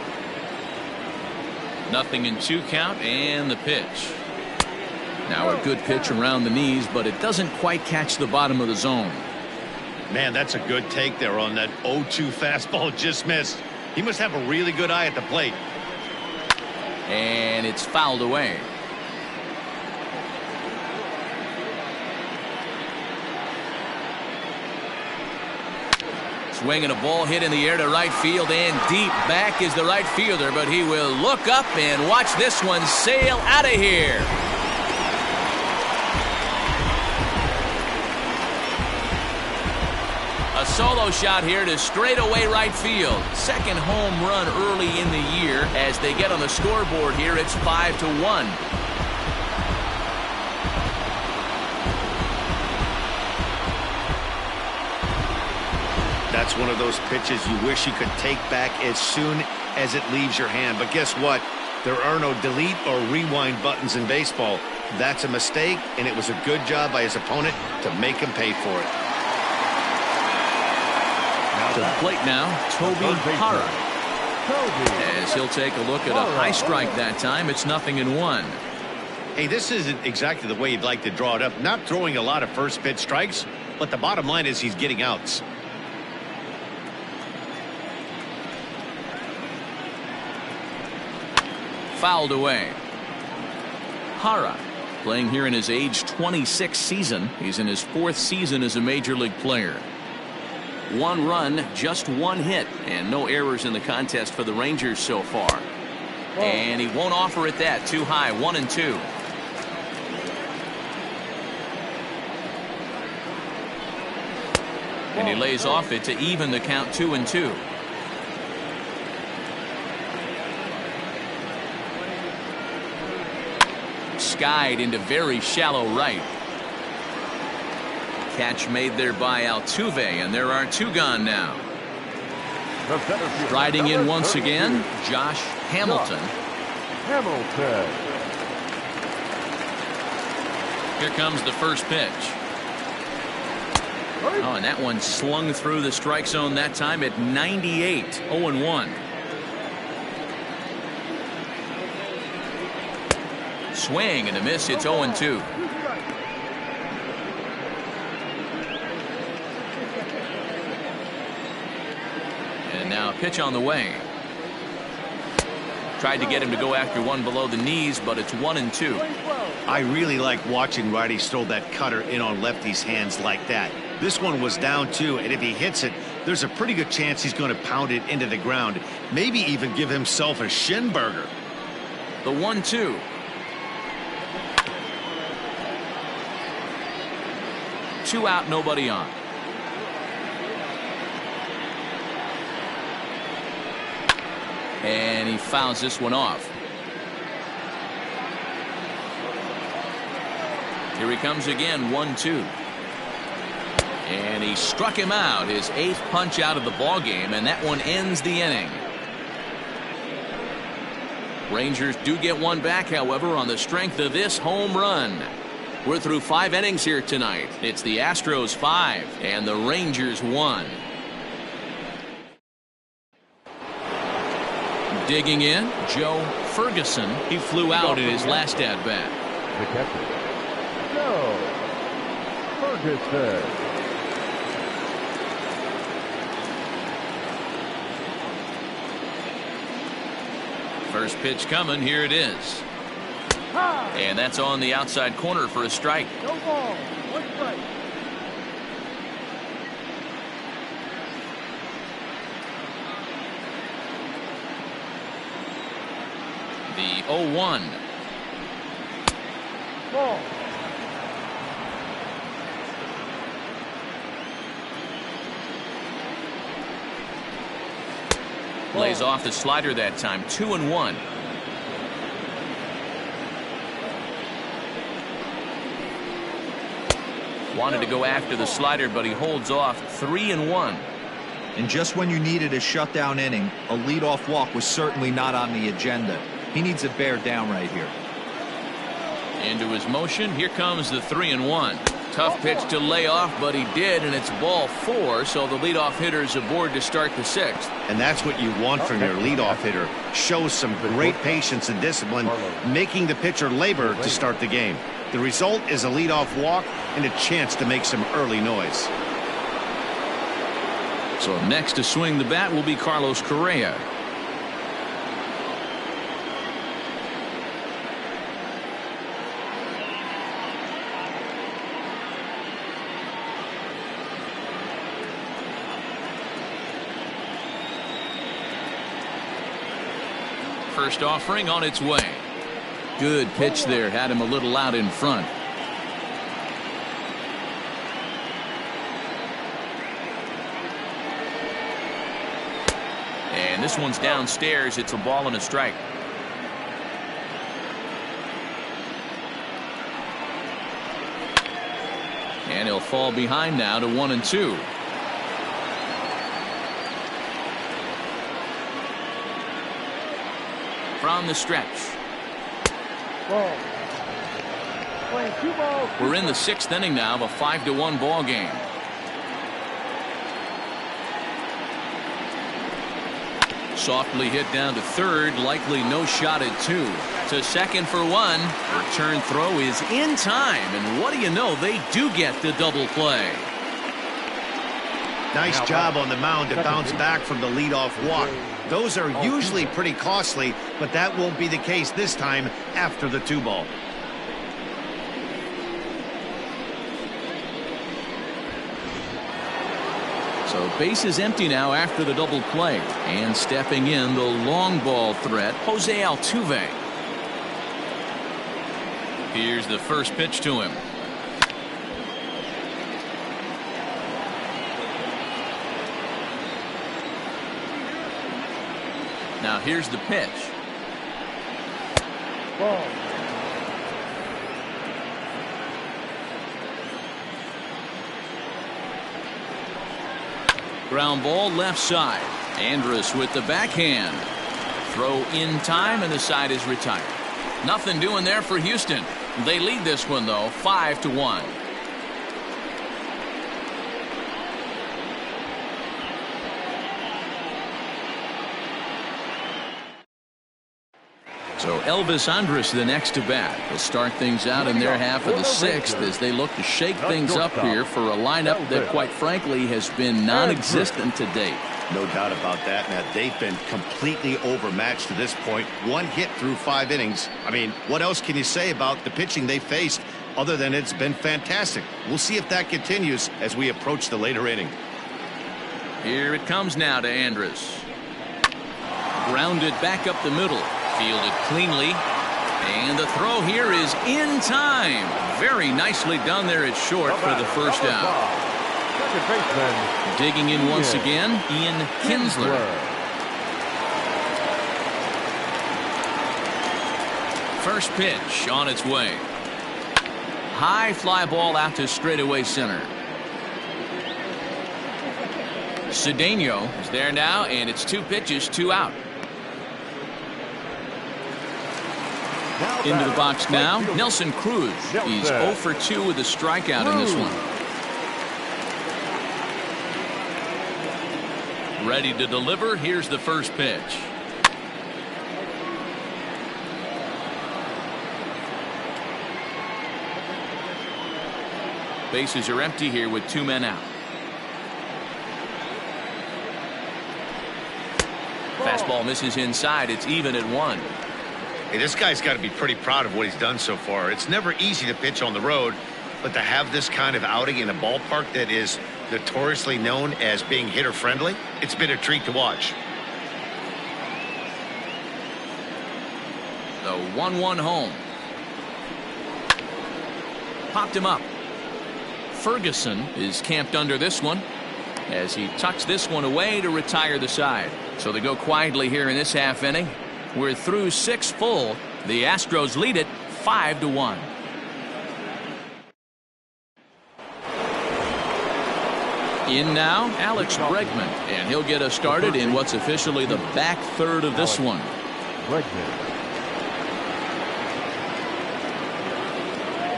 0-2 count, and the pitch. Now a good pitch around the knees, but it doesn't quite catch the bottom of the zone. Man, that's a good take there on that 0-2 fastball. Just missed. He must have a really good eye at the plate. And it's fouled away. Swinging a ball hit in the air to right field, and deep back is the right fielder, but he will look up and watch this one sail out of here. A solo shot here to straightaway right field. 2nd home run early in the year. As they get on the scoreboard here, it's 5-1. That's one of those pitches you wish you could take back as soon as it leaves your hand. But guess what? There are no delete or rewind buttons in baseball. That's a mistake, and it was a good job by his opponent to make him pay for it. To the plate now, Toby Hara. As he'll take a look at a high strike that time, it's 0-1. Hey, this isn't exactly the way you'd like to draw it up. Not throwing a lot of first pitch strikes, but the bottom line is he's getting outs. Fouled away. Hara playing here in his age 26 season. He's in his 4th season as a major league player. 1 run, just 1 hit, and no errors in the contest for the Rangers so far. And he won't offer it that. Too high. 1-2. And he lays off it to even the count. 2-2. Skied into very shallow right. Catch made there by Altuve, and there are 2 gone now. Riding in once again, Josh Hamilton. Here comes the first pitch. Oh, and that one slung through the strike zone that time at 98. 0-1. Swing and a miss. It's 0-2. And now a pitch on the way. Tried to get him to go after one below the knees, but it's 1-2. I really like watching righties throw that cutter in on lefties' hands like that. This one was down 2, and if he hits it, there's a pretty good chance he's going to pound it into the ground. Maybe even give himself a shin burger. The 1-2. 2 out, nobody on. And he fouls this one off. Here he comes again, 1-2. And he struck him out, his 8th punch out of the ball game, and that one ends the inning. Rangers do get one back, however, on the strength of this home run. We're through 5 innings here tonight. It's the Astros 5 and the Rangers 1. Digging in, Joe Ferguson. He flew out in his last at-bat. The catcher, Joe Ferguson. First pitch coming, here it is. And that's on the outside corner for a strike. No ball, 1 strike. The 0-1. Ball. Lays off the slider that time, 2-1. Wanted to go after the slider, but he holds off, 3-1. And just when you needed a shutdown inning, a leadoff walk was certainly not on the agenda. He needs to bear down right here. Into his motion, here comes the 3-1. Tough pitch to lay off, but he did, and it's ball 4, so the leadoff hitter's aboard to start the 6th. And that's what you want from your leadoff hitter. Shows some great patience and discipline, making the pitcher labor to start the game. The result is a leadoff walk and a chance to make some early noise. So next to swing the bat will be Carlos Correa. First offering on its way. Good pitch there, had him a little out in front. And this one's downstairs. It's a ball and a strike. And he'll fall behind now to 1-2. From the stretch. Ball. Playing 2 balls. We're in the 6th inning now of a 5-1 ball game. Softly hit down to third, likely no shot at 2. To second for 1. Return throw is in time, and what do you know, they do get the double play. Nice job on the mound to bounce back from the leadoff walk. Those are usually pretty costly, but that won't be the case this time after the 2-ball. So base is empty now after the double play. And stepping in, the long ball threat, Jose Altuve. Here's the first pitch to him. Now here's the pitch. Ball. Ground ball left side. Andrus with the backhand. Throw in time, and the side is retired. Nothing doing there for Houston. They lead this one, though, 5-1. So Elvis Andrus the next to bat. Will start things out in their half of the 6th as they look to shake things up here for a lineup that, quite frankly, has been non-existent to date. No doubt about that. Now, they've been completely overmatched to this point. 1 hit through 5 innings. I mean, what else can you say about the pitching they faced other than it's been fantastic? We'll see if that continues as we approach the later inning. Here it comes now to Andrus. Grounded back up the middle. Fielded cleanly. And the throw here is in time. Very nicely done there at short for the first out. Second baseman. Digging in once again, Ian Kinsler. First pitch on its way. High fly ball out to straightaway center. Cedeno is there now, and it's 2 pitches, 2 out. Into the box now, Nelson Cruz. He's 0 for 2 with a strikeout in this one. Ready to deliver. Here's the first pitch. Bases are empty here with 2 men out. Fastball misses inside. It's even at 1. Hey, this guy's got to be pretty proud of what he's done so far. It's never easy to pitch on the road, but to have this kind of outing in a ballpark that is notoriously known as being hitter friendly, it's been a treat to watch. The 1-1 home. Popped him up. Ferguson is camped under this one as he tucks this one away to retire the side. So they go quietly here in this half inning. We're through 6 full. The Astros lead it 5-1. In now, Alex Bregman, and he'll get us started in what's officially the back third of this one.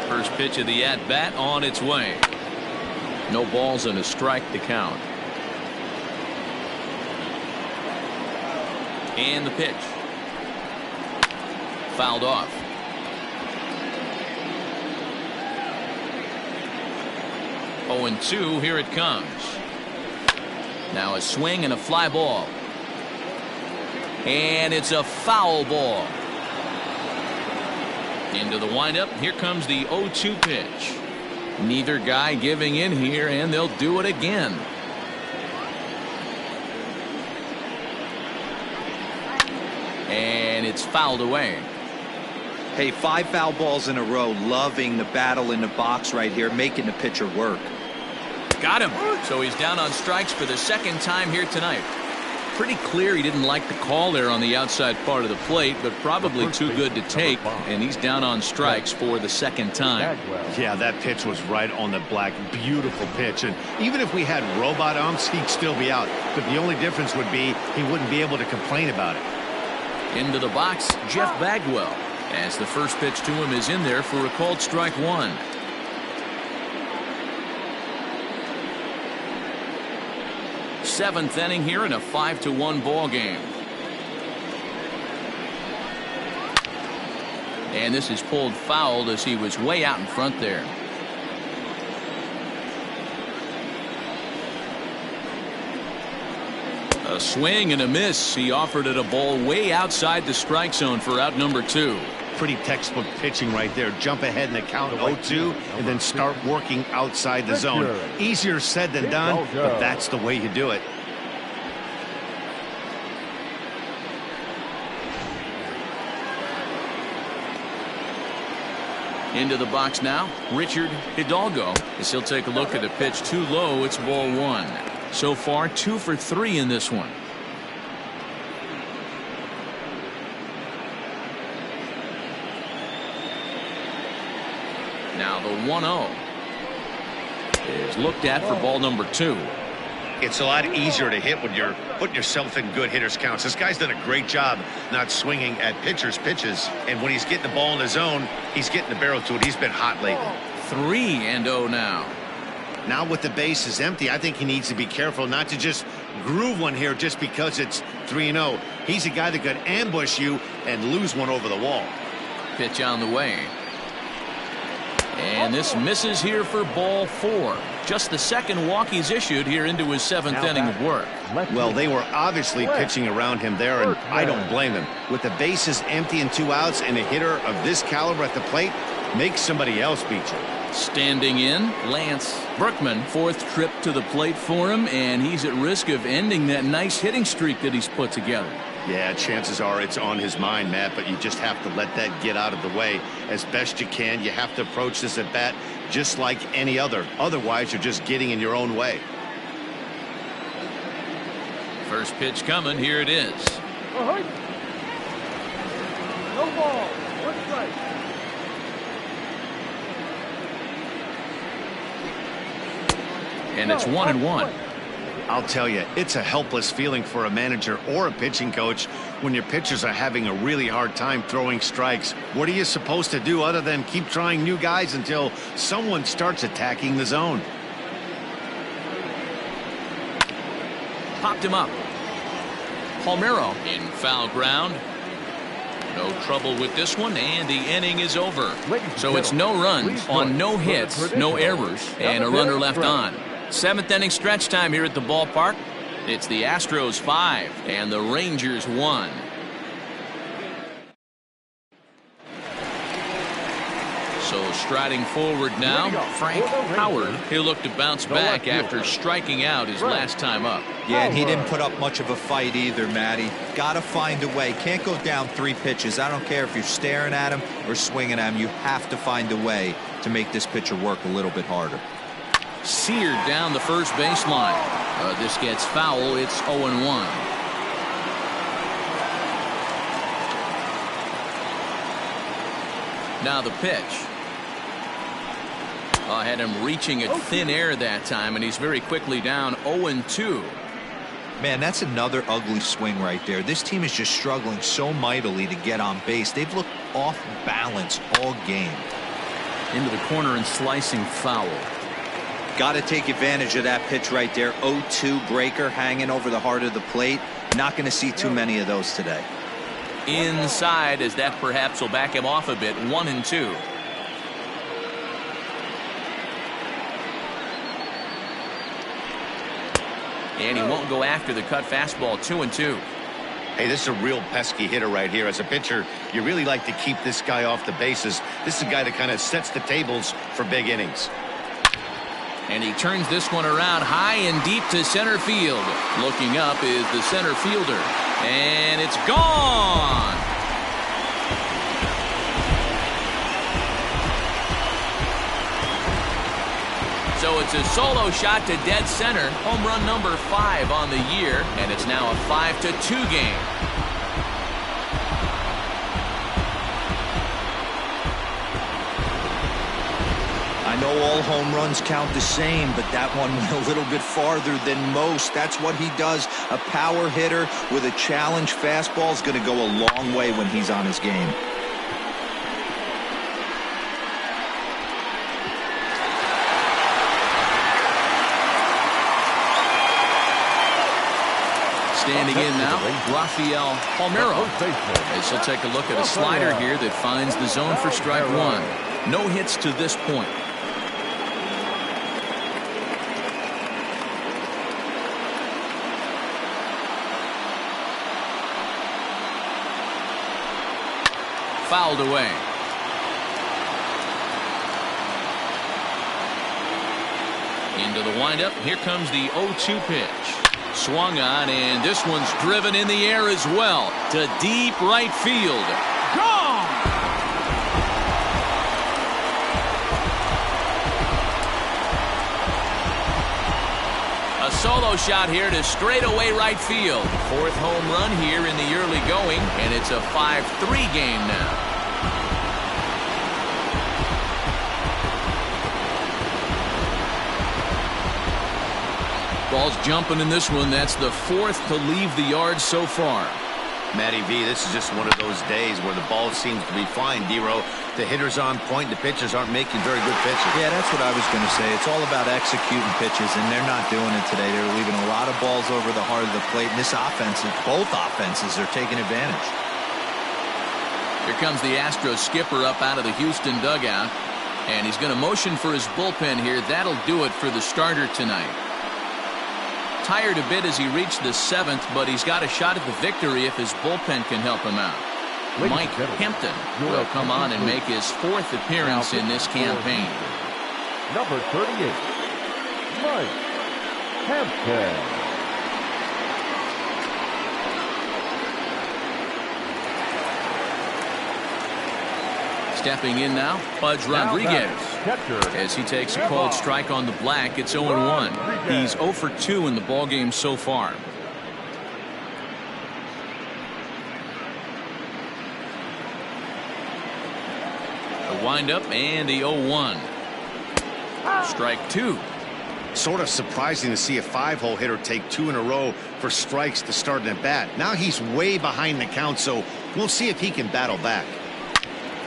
First pitch of the at-bat on its way. No balls and a strike to count. And the pitch. Fouled off. Oh, and 2, here it comes. Now a swing and a fly ball. And it's a foul ball. Into the windup. Here comes the 0-2 pitch. Neither guy giving in here, and they'll do it again. And it's fouled away. Hey, 5 foul balls in a row. Loving the battle in the box right here, making the pitcher work. Got him. So he's down on strikes for the second time here tonight. Pretty clear he didn't like the call there on the outside part of the plate, but probably too good to take, and he's down on strikes for the second time. Yeah, that pitch was right on the black. Beautiful pitch. And even if we had robot umps, he'd still be out. But the only difference would be he wouldn't be able to complain about it. Into the box, Jeff Bagwell, as the first pitch to him is in there for a called strike 1. Seventh inning here in a 5-1 ball game. And this is pulled foul as he was way out in front there. A swing and a miss. He offered it a ball way outside the strike zone for out number 2. Pretty textbook pitching right there. Jump ahead in the count 0-2 and then start working outside the zone. Easier said than done, but that's the way you do it. Into the box now, Richard Hidalgo, as he'll take a look at a pitch too low. It's ball 1. So far 2 for 3 in this one. Now the 1-0 is looked at for ball number 2. It's a lot easier to hit when you're putting yourself in good hitters counts. This guy's done a great job not swinging at pitchers' pitches, and when he's getting the ball in his zone, he's getting the barrel to it. He's been hot lately. 3-0 now. Now with the bases empty, I think he needs to be careful not to just groove one here just because it's 3-0. He's a guy that could ambush you and lose one over the wall. Pitch on the way. And this misses here for ball 4. Just the second walk he's issued here into his 7th inning of work. Well, they were obviously pitching around him there, and I don't blame them. With the bases empty and 2 outs and a hitter of this caliber at the plate, make somebody else beat you. Standing in, Lance Berkman, 4th trip to the plate for him, and he's at risk of ending that nice hitting streak that he's put together. Yeah, chances are it's on his mind, Matt, but you just have to let that get out of the way as best you can. You have to approach this at bat just like any other. Otherwise, you're just getting in your own way. First pitch coming. Here it is. No ball. One strike. And it's 1-1. I'll tell you, it's a helpless feeling for a manager or a pitching coach when your pitchers are having a really hard time throwing strikes. What are you supposed to do other than keep trying new guys until someone starts attacking the zone? Popped him up. Palmeiro in foul ground. No trouble with this one, and the inning is over. So it's no runs on no hits, no errors, and a runner left on. 7th inning stretch time here at the ballpark. It's the Astros 5 and the Rangers 1. So striding forward now, Frank Howard. He'll look to bounce back after striking out his last time up. Yeah, and he didn't put up much of a fight either, Matty. Got to find a way. Can't go down 3 pitches. I don't care if you're staring at him or swinging at him. You have to find a way to make this pitcher work a little bit harder. Seared down the first baseline. This gets foul. It's 0-1. Now the pitch. I had him reaching at thin air that time, and he's very quickly down 0-2. Man, that's another ugly swing right there. This team is just struggling so mightily to get on base. They've looked off balance all game. Into the corner and slicing foul. Got to take advantage of that pitch right there. 0-2 breaker hanging over the heart of the plate. Not going to see too many of those today. Inside, as that perhaps will back him off a bit. 1-2. And he won't go after the cut fastball. 2-2. Hey, this is a real pesky hitter right here. As a pitcher, you really like to keep this guy off the bases. This is a guy that kind of sets the tables for big innings. And he turns this one around high and deep to center field. Looking up is the center fielder. And it's gone. So it's a solo shot to dead center. Home run number 5 on the year. And it's now a 5-2 game. I know all home runs count the same, but that one went a little bit farther than most. That's what he does. A power hitter with a challenge fastball is going to go a long way when he's on his game. Standing in now, Rafael Palmeiro. As he'll take a look at a slider here that finds the zone for strike 1. No hits to this point. Fouled away. Into the windup. Here comes the 0-2 pitch. Swung on, and this one's driven in the air as well to deep right field. Gone! A solo shot here to straightaway right field. 4th home run here in the early going, and it's a 5-3 game now. Ball's jumping in this one. That's the 4th to leave the yard so far. Matty V, this is just one of those days where the ball seems to be flying, D-Row. The hitter's on point. The pitchers aren't making very good pitches. Yeah, that's what I was going to say. It's all about executing pitches, and they're not doing it today. They're leaving a lot of balls over the heart of the plate, and this offense, both offenses are taking advantage. Here comes the Astros skipper up out of the Houston dugout, and he's going to motion for his bullpen here. That'll do it for the starter tonight. Tired a bit as he reached the 7th, but he's got a shot at the victory if his bullpen can help him out. Mike Hampton will come on and make his 4th appearance in this campaign. Number 38, Mike Hampton. Stepping in now, Pudge Rodriguez. As he takes a called strike on the black, it's 0-1. He's 0 for 2 in the ballgame so far. A windup and the 0-1. Strike 2. Sort of surprising to see a 5-hole hitter take 2 in a row for strikes to start an at-bat. Now he's way behind the count, so we'll see if he can battle back.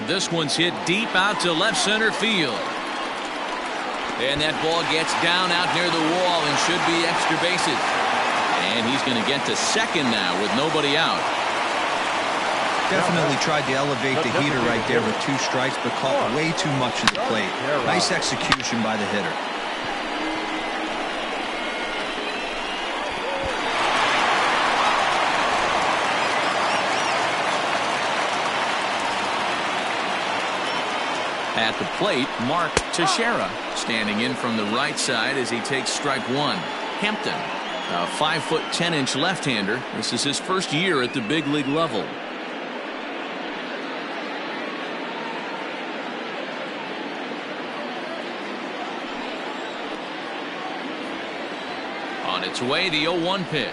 This one's hit deep out to left center field. And that ball gets down out near the wall and should be extra bases. And he's going to get to second now with nobody out. Definitely tried to elevate the heater right there with 2 strikes, but caught way too much of the plate. Nice execution by the hitter. At the plate, Mark Teixeira standing in from the right side as he takes strike 1. Hampton, a 5'10" left-hander. This is his first year at the big league level. On its way, the 0-1 pitch.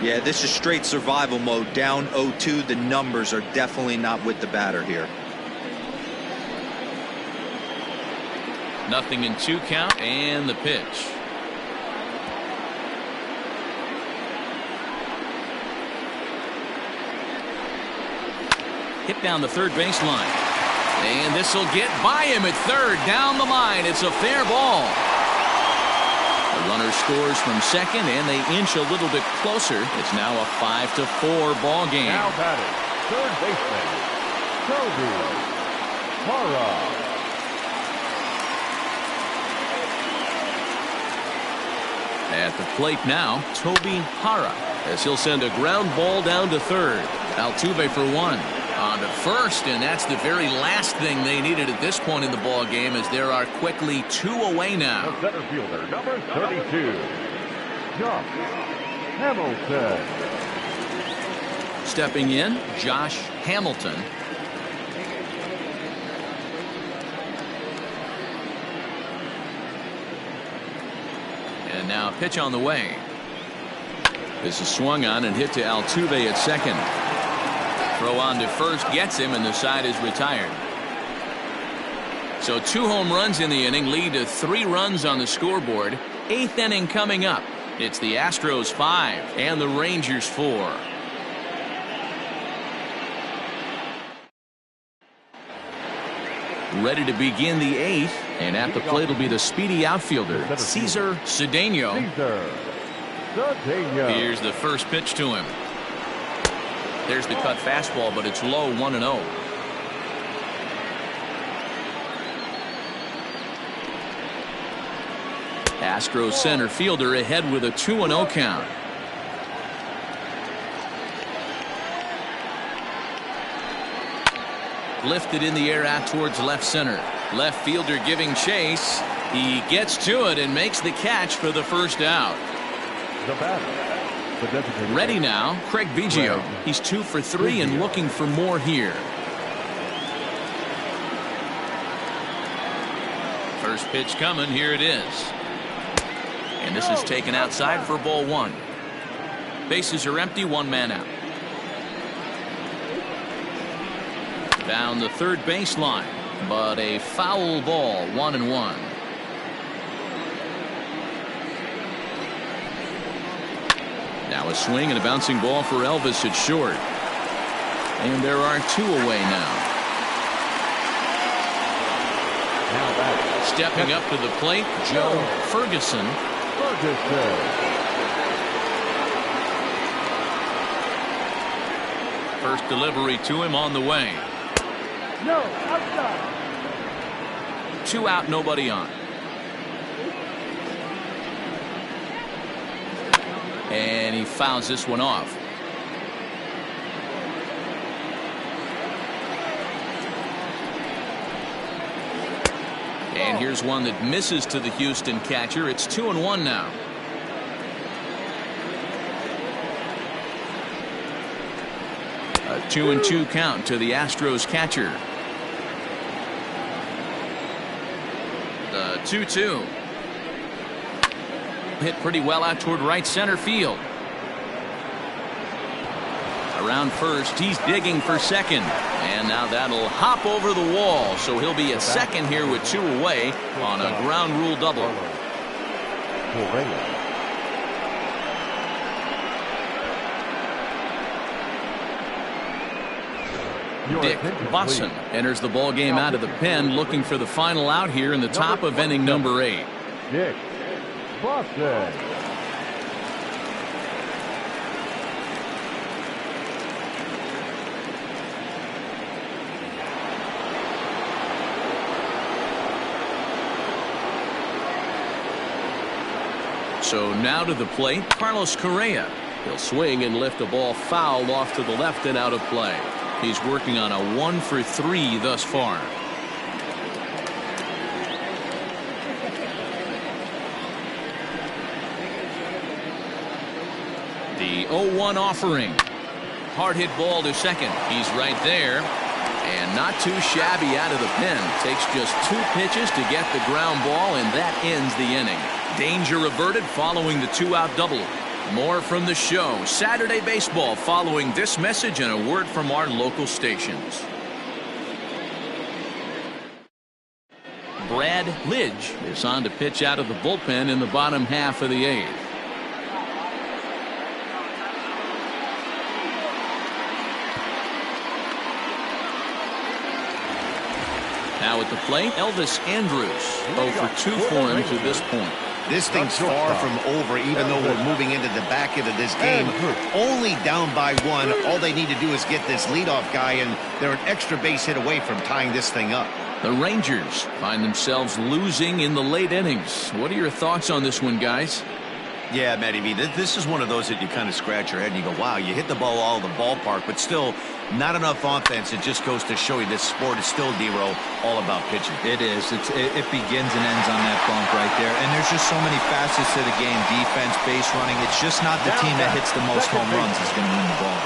Yeah, this is straight survival mode. Down 0-2. The numbers are definitely not with the batter here. Nothing in 2 count and the pitch. Hit down the third baseline. And this will get by him at third. Down the line. It's a fair ball. The runner scores from second, and they inch a little bit closer. It's now a 5-4 ball game. Now batting, third baseman, Toby Hara. At the plate now, Toby Hara, as he'll send a ground ball down to third. Altuve for 1. On to first, and that's the very last thing they needed at this point in the ball game, as there are quickly 2 away now. The center fielder, number 32, Josh Hamilton. Stepping in, Josh Hamilton. And now a pitch on the way. This is swung on and hit to Altuve at second. Throw on to first gets him, and the side is retired. So 2 home runs in the inning lead to 3 runs on the scoreboard. 8th inning coming up. It's the Astros 5 and the Rangers 4. Ready to begin the 8th, and at the plate will be the speedy outfielder, Cesar Cedeno. Here's the first pitch to him. There's the cut fastball, but it's low, 1-0. Astros center fielder ahead with a 2-0 count. Lifted in the air out towards left center. Left fielder giving chase. He gets to it and makes the catch for the first out. The batter. Ready now, Craig Biggio. He's 2 for 3 and looking for more here. First pitch coming. Here it is. And this is taken outside for ball 1. Bases are empty, 1 man out. Down the third baseline, but a foul ball, 1-1. Now a swing and a bouncing ball for Elvis at short. And there are 2 away now. Stepping up to the plate, Joe Ferguson. First delivery to him on the way. No, outside. 2 out, nobody on. And he fouls this one off. And here's one that misses to the Houston catcher. It's 2-1 now. A 2-2 count to the Astros catcher. The 2-2. Hit pretty well out toward right center field. Around first, he's digging for second. And now that'll hop over the wall. So he'll be at second here with 2 away on a ground rule double. Dick Busson enters the ball game out of the pen, looking for the final out here in the top of inning number 8. Dick Busson. So now to the plate, Carlos Correa. He'll swing and lift a ball foul off to the left and out of play. He's working on a 1-for-3 thus far. The 0-1 offering. Hard hit ball to second. He's right there. And not too shabby out of the pen. Takes just 2 pitches to get the ground ball, and that ends the inning. Danger averted following the 2-out double. More from the show. Saturday Baseball following this message and a word from our local stations. Brad Lidge is on to pitch out of the bullpen in the bottom half of the 8th. Now at the plate, Elvis Andrus. 0-for-2 for him to this point. This thing's far from over, even though we're moving into the back end of this game. Only down by 1. All they need to do is get this leadoff guy, and they're an extra base hit away from tying this thing up. The Rangers find themselves losing in the late innings. What are your thoughts on this one, guys? Yeah, Matty B, this is one of those that you kind of scratch your head and you go, wow, you hit the ball all over the ballpark, but still not enough offense. It just goes to show you this sport is still, D-Row, all about pitching. It is. It begins and ends on that bump right there. And there's just so many facets to the game. Defense, base running. It's just not the team that hits the most home runs is going to win the ball.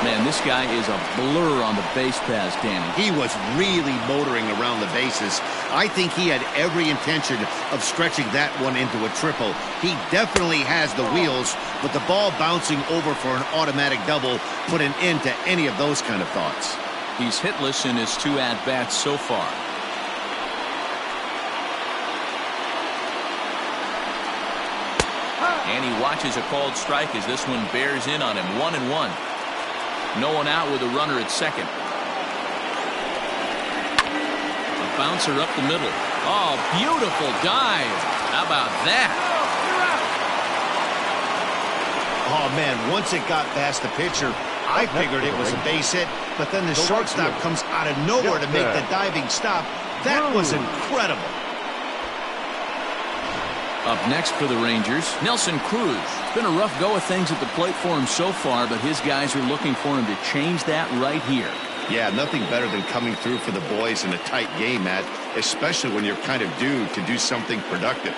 Man, this guy is a blur on the base paths, Danny. He was really motoring around the bases. I think he had every intention of stretching that one into a triple. He definitely has the wheels, but the ball bouncing over for an automatic double put an end to any of those kind of thoughts. He's hitless in his 2 at-bats so far. And he watches a called strike as this one bears in on him. 1-1. No one out with a runner at second. A bouncer up the middle. Oh, beautiful dive. How about that? Oh, man, once it got past the pitcher, I figured it was a base hit, but then the shortstop comes out of nowhere to make the diving stop. That was incredible. Up next for the Rangers, Nelson Cruz. It's been a rough go of things at the plate for him so far, but his guys are looking for him to change that right here. Yeah, nothing better than coming through for the boys in a tight game, Matt, especially when you're kind of due to do something productive.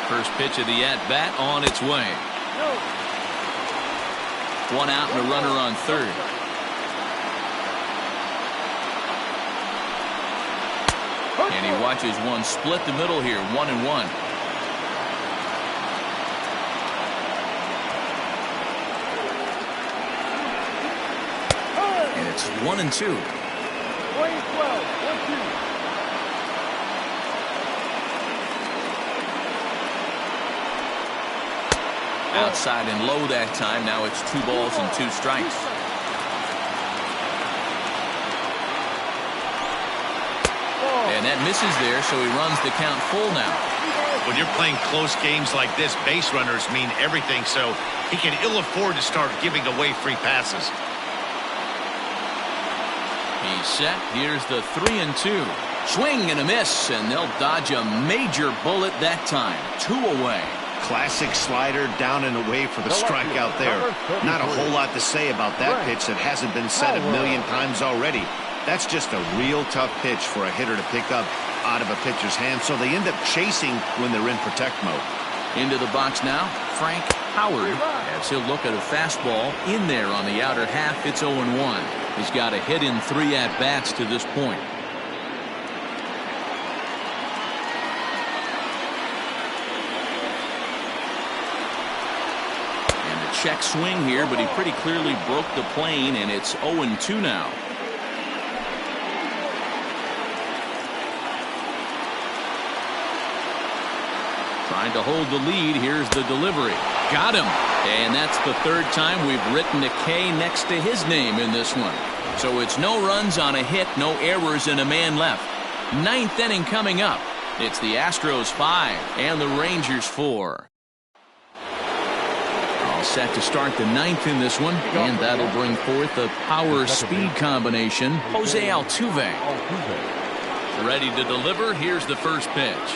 First pitch of the at-bat on its way. 1 out and a runner on third. And he watches one split the middle here. 1-1. And it's 1-2. 1-2. Outside and low that time. Now it's 2 balls and 2 strikes. And that misses there, so he runs the count full now. When you're playing close games like this, base runners mean everything, so he can ill afford to start giving away free passes. He's set. Here's the 3-2. Swing and a miss, and they'll dodge a major bullet that time. 2 away. Classic slider down and away for the strikeout there. Not a whole lot to say about that pitch that hasn't been said a million times already. That's just a real tough pitch for a hitter to pick up out of a pitcher's hand, so they end up chasing when they're in protect mode. Into the box now, Frank Howard, as he'll look at a fastball in there on the outer half. It's 0-1. He's got a hit in 3 at-bats to this point. And a check swing here, but he pretty clearly broke the plane, and it's 0-2 now. Trying to hold the lead. Here's the delivery. Got him. And that's the 3rd time we've written a K next to his name in this one. So it's no runs on a hit, no errors, and a man left. 9th inning coming up. It's the Astros 5 and the Rangers 4. All set to start the 9th in this one, and that'll bring forth a power-speed combination. Jose Altuve. Ready to deliver. Here's the first pitch.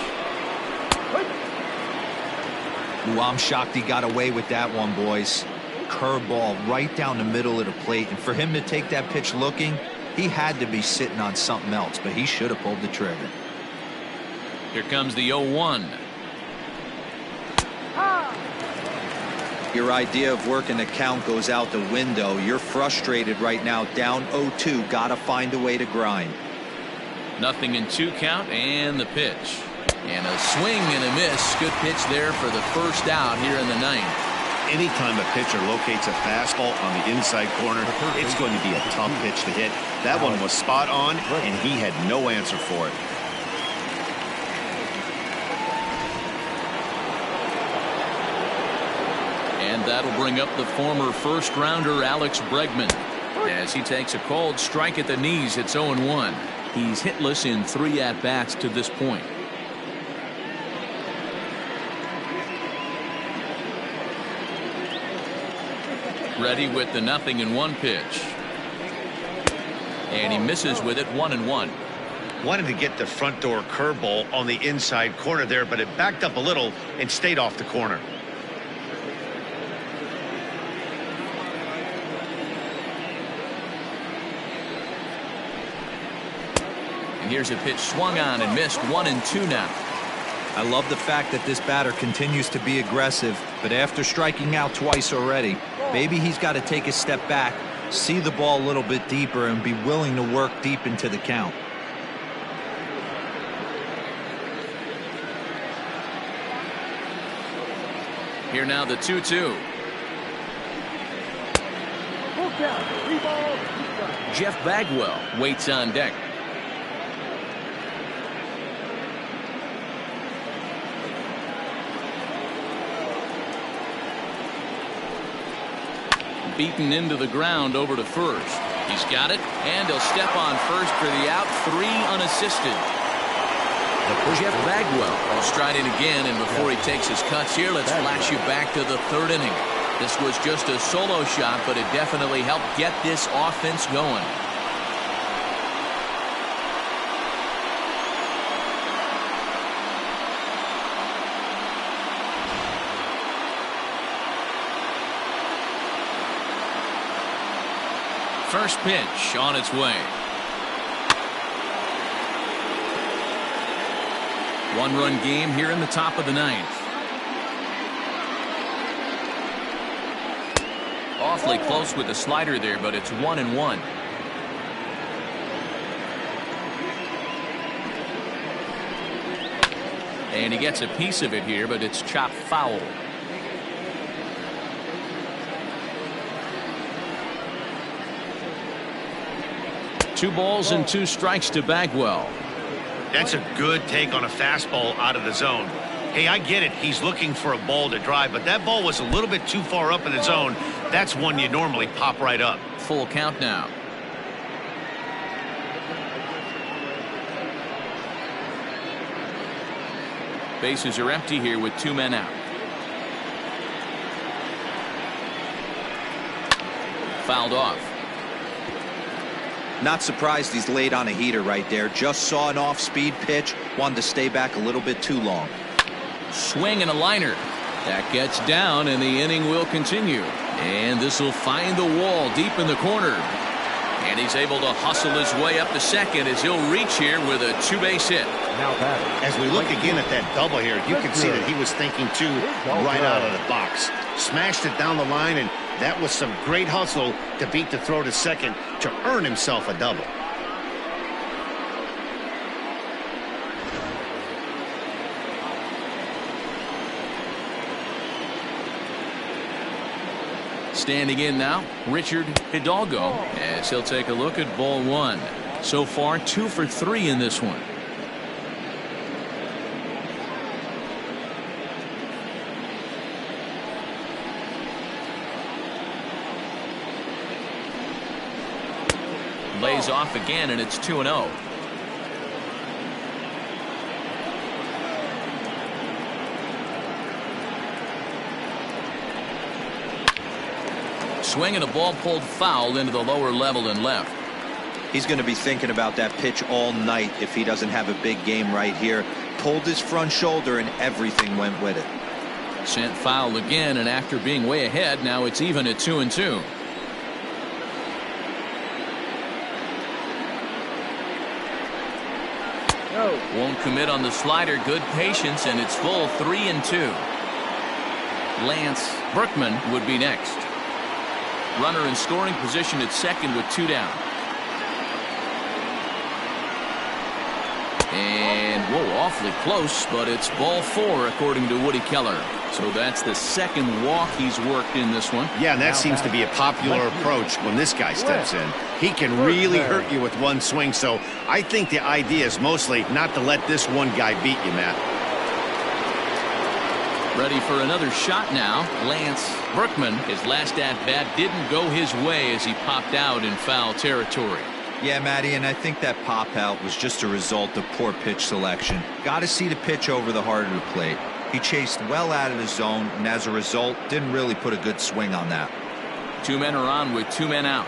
Ooh, I'm shocked he got away with that one, boys. Curveball right down the middle of the plate, and for him to take that pitch looking, he had to be sitting on something else, but he should have pulled the trigger. Here comes the 0-1. Your idea of working the count goes out the window. You're frustrated right now, down 0-2. Gotta find a way to grind. Nothing in 2 count, and the pitch. And a swing and a miss. Good pitch there for the first out here in the 9th. Anytime a pitcher locates a fastball on the inside corner, it's going to be a tough pitch to hit. That one was spot on, and he had no answer for it. And that'll bring up the former first-rounder Alex Bregman. As he takes a cold strike at the knees, it's 0-1. He's hitless in 3 at-bats to this point. Ready with the 0-1 pitch. And he misses with it. 1-1. Wanted to get the front door curveball on the inside corner there, but it backed up a little and stayed off the corner. And here's a pitch swung on and missed. 1-2 now. I love the fact that this batter continues to be aggressive, but after striking out twice already, maybe he's got to take a step back, see the ball a little bit deeper, and be willing to work deep into the count. Here now the 2-2. Jeff Bagwell waits on deck. Beaten into the ground over to first. He's got it, and he'll step on first for the out. 3 unassisted. Jeff Bagwell will stride in again, and before he takes his cuts here, let's flash you back to the 3rd inning. This was just a solo shot, but it definitely helped get this offense going. First pitch on its way. 1-run game here in the top of the 9th. Awfully close with the slider there, but it's 1-1. And he gets a piece of it here, but it's chopped foul. Two balls and 2 strikes to Bagwell. That's a good take on a fastball out of the zone. Hey, I get it. He's looking for a ball to drive, but that ball was a little bit too far up in the zone. That's one you normally pop right up. Full count now. Bases are empty here with 2 men out. Fouled off. Not surprised he's laid on a heater right there. Just saw an off-speed pitch. Wanted to stay back a little bit too long. Swing and a liner. That gets down, and the inning will continue. And this will find the wall deep in the corner. And he's able to hustle his way up to second as he'll reach here with a two-base hit. Now batting. As we look again at that double here, you can see that he was thinking too right out of the box. Smashed it down the line, and that was some great hustle to beat the throw to second to earn himself a double. Standing in now, Richard Hidalgo, as he'll take a look at ball one. So far, 2 for 3 in this one. Lays off again, and it's 2-0. Swinging a ball pulled foul into the lower level and left. He's going to be thinking about that pitch all night if he doesn't have a big game right here. Pulled his front shoulder and everything went with it. Sent foul again, and after being way ahead, now it's even at 2-2. Won't commit on the slider. Good patience, and it's full 3-2. Lance Berkman would be next. Runner in scoring position at second with 2 down. And, whoa, awfully close, but it's ball 4 according to Woody Keller. So that's the second walk he's worked in this one. Yeah, and that seems to be a popular approach when this guy steps in. He can really hurt you with one swing, so I think the idea is mostly not to let this one guy beat you, Matt. Ready for another shot now. Lance Berkman, his last at-bat didn't go his way as he popped out in foul territory. Yeah, Matty, and I think that pop out was just a result of poor pitch selection. Got to see the pitch over the heart of the plate. He chased well out of the zone, and as a result, didn't really put a good swing on that. 2 men are on with 2 men out.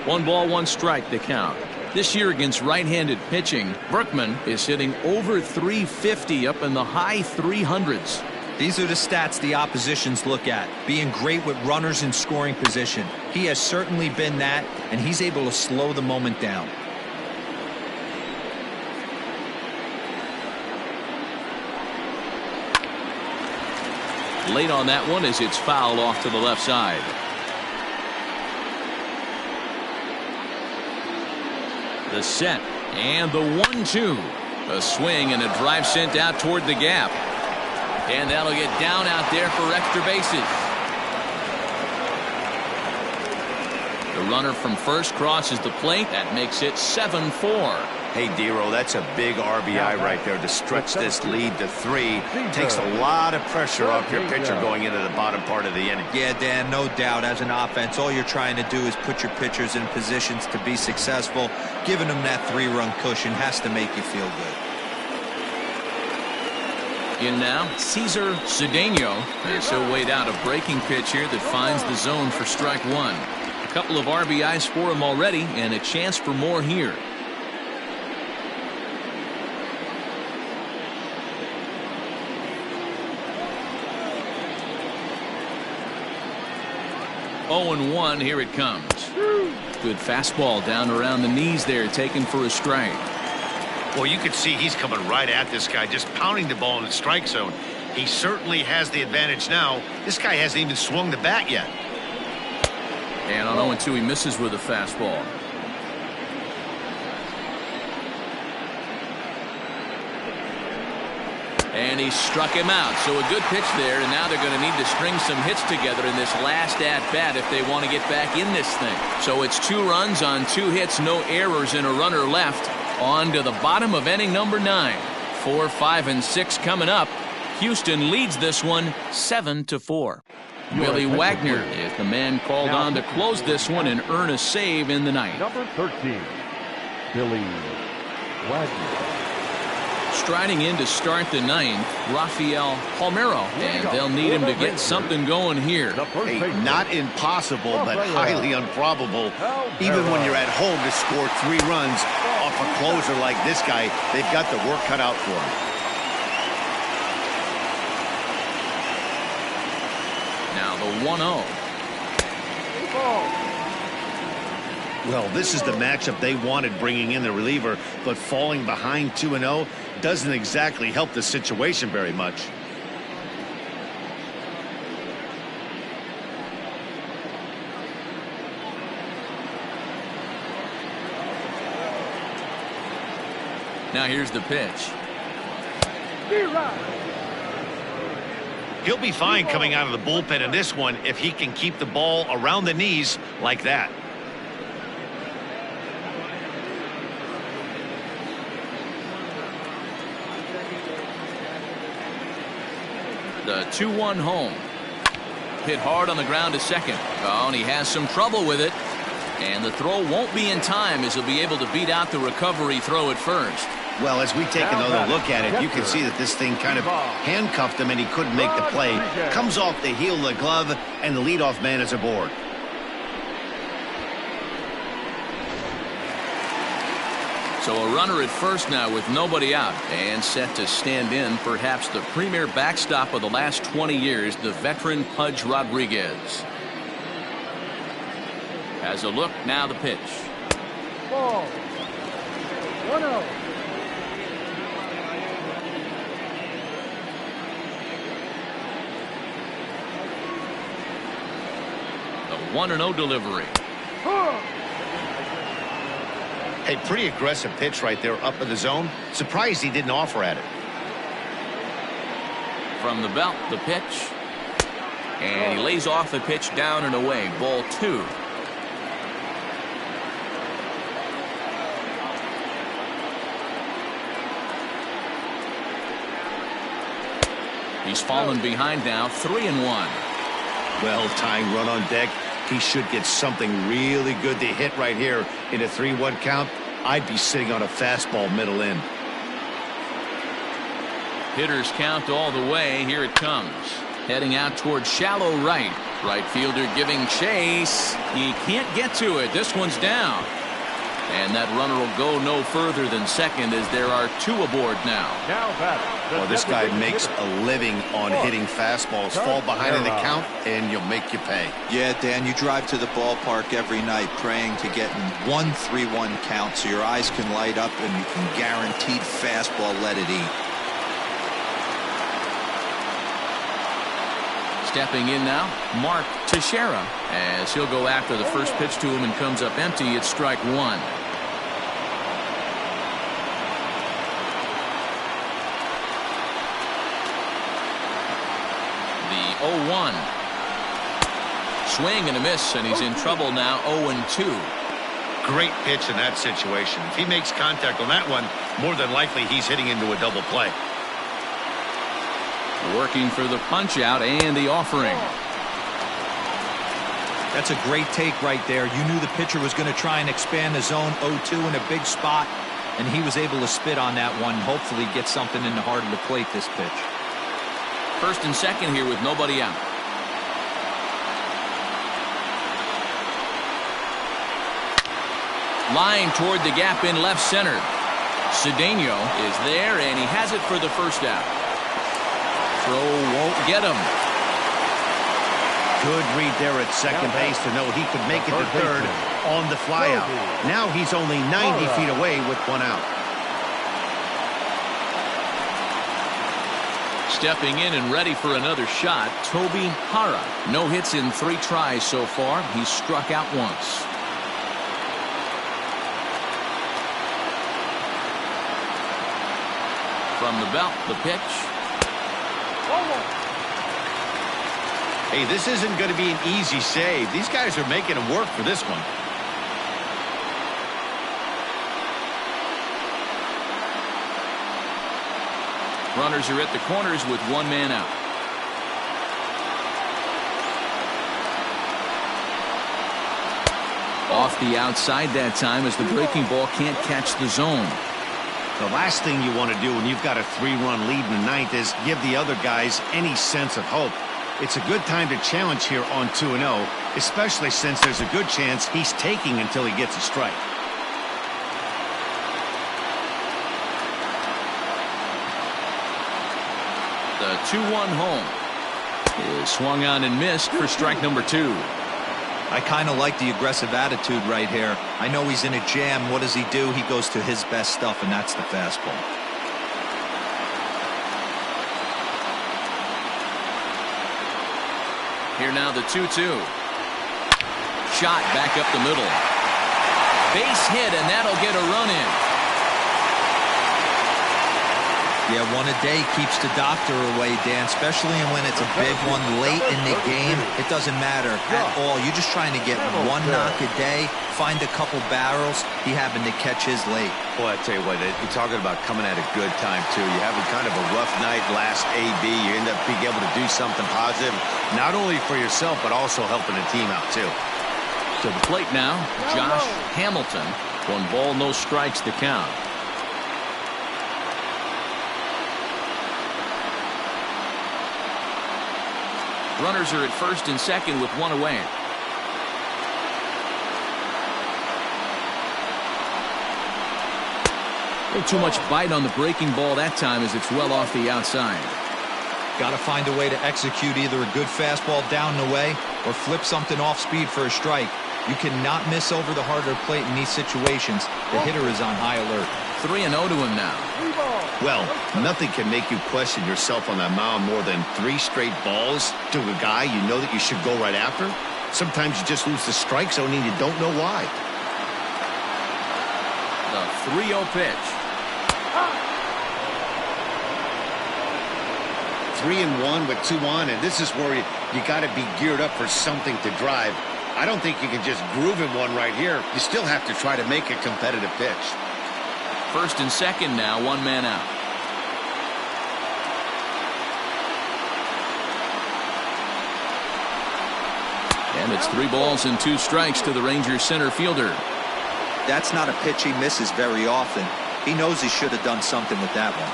1 ball, 1 strike the count. This year against right-handed pitching, Berkman is hitting over 350 up in the high 300s. These are the stats the oppositions look at. Being great with runners in scoring position. He has certainly been that, and he's able to slow the moment down. Late on that one as it's fouled off to the left side. The set and the 1-2. A swing and a drive sent out toward the gap. And that'll get down out there for extra bases. The runner from first crosses the plate. That makes it 7-4. Hey, Dero, that's a big RBI right there to stretch this lead to 3. Takes a lot of pressure off your pitcher going into the bottom part of the inning. Yeah, Dan, no doubt. As an offense, all you're trying to do is put your pitchers in positions to be successful. Giving them that 3-run cushion has to make you feel good. In now, Cesar Cedeno. And so weighed out a breaking pitch here that finds the zone for strike 1. A couple of RBIs for him already, and a chance for more here. Oh, and 1, here it comes. Good fastball down around the knees there, taken for a strike. Well, you can see he's coming right at this guy, just pounding the ball in the strike zone. He certainly has the advantage now. This guy hasn't even swung the bat yet. And on 0-2, he misses with a fastball. And he struck him out. So a good pitch there, and now they're going to need to string some hits together in this last at-bat if they want to get back in this thing. So it's 2 runs on 2 hits, no errors, and a runner left. On to the bottom of inning number 9. 4, 5, and 6 coming up. Houston leads this one 7-4. Willie Wagner is the man called on to close this one and earn a save in the ninth. Number 13, Billy Wagner. Striding in to start the ninth, Rafael Palmeiro, and they'll need him to get something going here. Hey, not impossible, but highly improbable. Even when you're at home to score 3 runs off a closer like this guy, they've got the work cut out for him. Now the 1-0. Ball. Well, this is the matchup they wanted, bringing in the reliever, but falling behind 2-0 doesn't exactly help the situation very much. Now here's the pitch. He'll be fine coming out of the bullpen in this one if he can keep the ball around the knees like that. The 2-1 home. Hit hard on the ground to second. Oh, and he has some trouble with it. And the throw won't be in time as he'll be able to beat out the recovery throw at first. Well, as we take another look at it, you can see that this thing kind of handcuffed him and he couldn't make the play. Comes off the heel of the glove, and the leadoff man is aboard. So a runner at first now with nobody out and set to stand in perhaps the premier backstop of the last 20 years, the veteran Pudge Rodriguez. Has a look, now the pitch. Ball. 1-0. The 1-0 delivery. A pretty aggressive pitch right there up in the zone. Surprised he didn't offer at it. From the belt, the pitch. And he lays off the pitch down and away. Ball 2. He's fallen behind now, 3-1. Well, tying run on deck. He should get something really good to hit right here in a 3-1 count. I'd be sitting on a fastball middle in. Hitters count all the way. Here it comes. Heading out towards shallow right. Right fielder giving chase. He can't get to it. This one's down. And that runner will go no further than second as there are 2 aboard now. Well, this guy makes a living on hitting fastballs. Fall behind in the count, and you'll make you pay. Yeah, Dan, you drive to the ballpark every night praying to get in 1-3-1 count so your eyes can light up and you can guaranteed fastball let it eat. Stepping in now, Mark Teixeira, as he'll go after the first pitch to him and comes up empty. It's strike 1. The 0-1. Swing and a miss, and he's in trouble now. 0-2. Great pitch in that situation. If he makes contact on that one, more than likely he's hitting into a double play. Working for the punch out and the offering. That's a great take right there. You knew the pitcher was going to try and expand the zone. 0-2 in a big spot, and he was able to spit on that one. Hopefully get something in the heart of the plate this pitch. First and second here with nobody out. Line toward the gap in left center. Cedeno is there, and he has it for the first out. Throw won't get him. Good read there at second base to know he could make it to third on the flyout. Now he's only 90 feet away with 1 out. Stepping in and ready for another shot, Toby Hara. No hits in 3 tries so far. He's struck out once. From the belt, the pitch. Hey, this isn't going to be an easy save. These guys are making him work for this one. Runners are at the corners with 1 man out. Off the outside that time as the breaking ball can't catch the zone. The last thing you want to do when you've got a 3-run lead in the 9th is give the other guys any sense of hope. It's a good time to challenge here on 2-0, especially since there's a good chance he's taking until he gets a strike. The 2-1 home is swung on and missed for strike number 2. I kind of like the aggressive attitude right here. I know he's in a jam. What does he do? He goes to his best stuff, and that's the fastball. Here now the 2-2. Shot back up the middle. Base hit, and that'll get a run in. Yeah, one a day keeps the doctor away, Dan, especially when it's a big one late in the game. It doesn't matter at all. You're just trying to get one knock a day, find a couple barrels. He happened to catch his late. Boy, I tell you what, you're talking about coming at a good time, too. You're having kind of a rough night last AB. You end up being able to do something positive, not only for yourself, but also helping the team out, too. To the plate now, Josh Hamilton. 1 ball, no strikes the count. Runners are at first and second with 1 away. A little too much bite on the breaking ball that time as it's well off the outside. Got to find a way to execute either a good fastball down and away or flip something off speed for a strike. You cannot miss over the harder plate in these situations. The hitter is on high alert. 3-0 to him now. Well, nothing can make you question yourself on that mound more than 3 straight balls to a guy you know that you should go right after. Sometimes you just lose the strike zone and you don't know why. The 3-0 pitch. 3-1 with 2 on, and this is where you got to be geared up for something to drive. I don't think you can just groove in one right here. You still have to try to make a competitive pitch. First and second now, 1 man out. And it's 3 balls and 2 strikes to the Rangers center fielder. That's not a pitch he misses very often. He knows he should have done something with that one.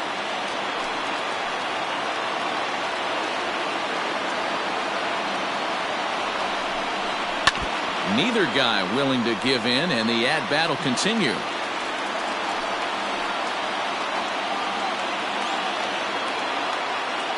Neither guy willing to give in, and the at-bat will continue.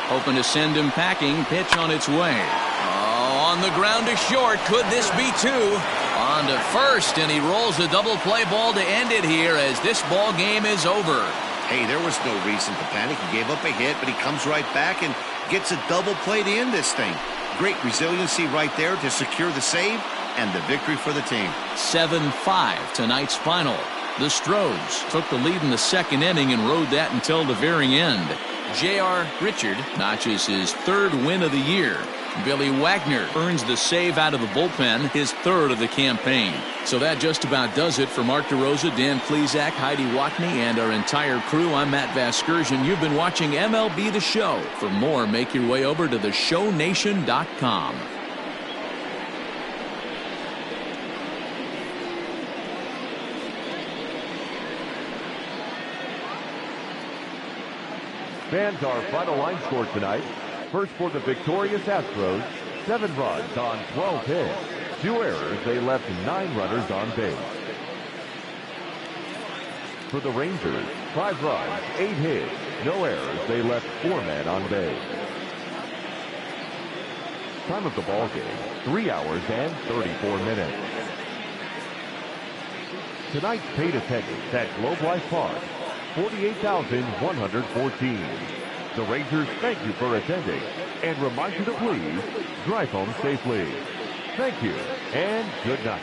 Hoping to send him packing. Pitch on its way. Oh, on the ground to short. Could this be 2? On to first, and he rolls a double play ball to end it here as this ball game is over. Hey, there was no reason to panic. He gave up a hit, but he comes right back and gets a double play to end this thing. Great resiliency right there to secure the save and the victory for the team. 7-5 tonight's final. The Astros took the lead in the second inning and rode that until the very end. J.R. Richard notches his 3rd win of the year. Billy Wagner earns the save out of the bullpen, his 3rd of the campaign. So that just about does it for Mark DeRosa, Dan Plesac, Heidi Watney, and our entire crew. I'm Matt Vasgersian. You've been watching MLB The Show. For more, make your way over to theshownation.com. Fans, our final line score tonight. First for the victorious Astros, 7 runs on 12 hits. 2 errors, they left 9 runners on base. For the Rangers, 5 runs, 8 hits. No errors, they left 4 men on base. Time of the ball game, 3 hours and 34 minutes. Tonight's paid attendance at Globe Life Park, 48,114. The Rangers thank you for attending and remind you to please drive home safely. Thank you and good night.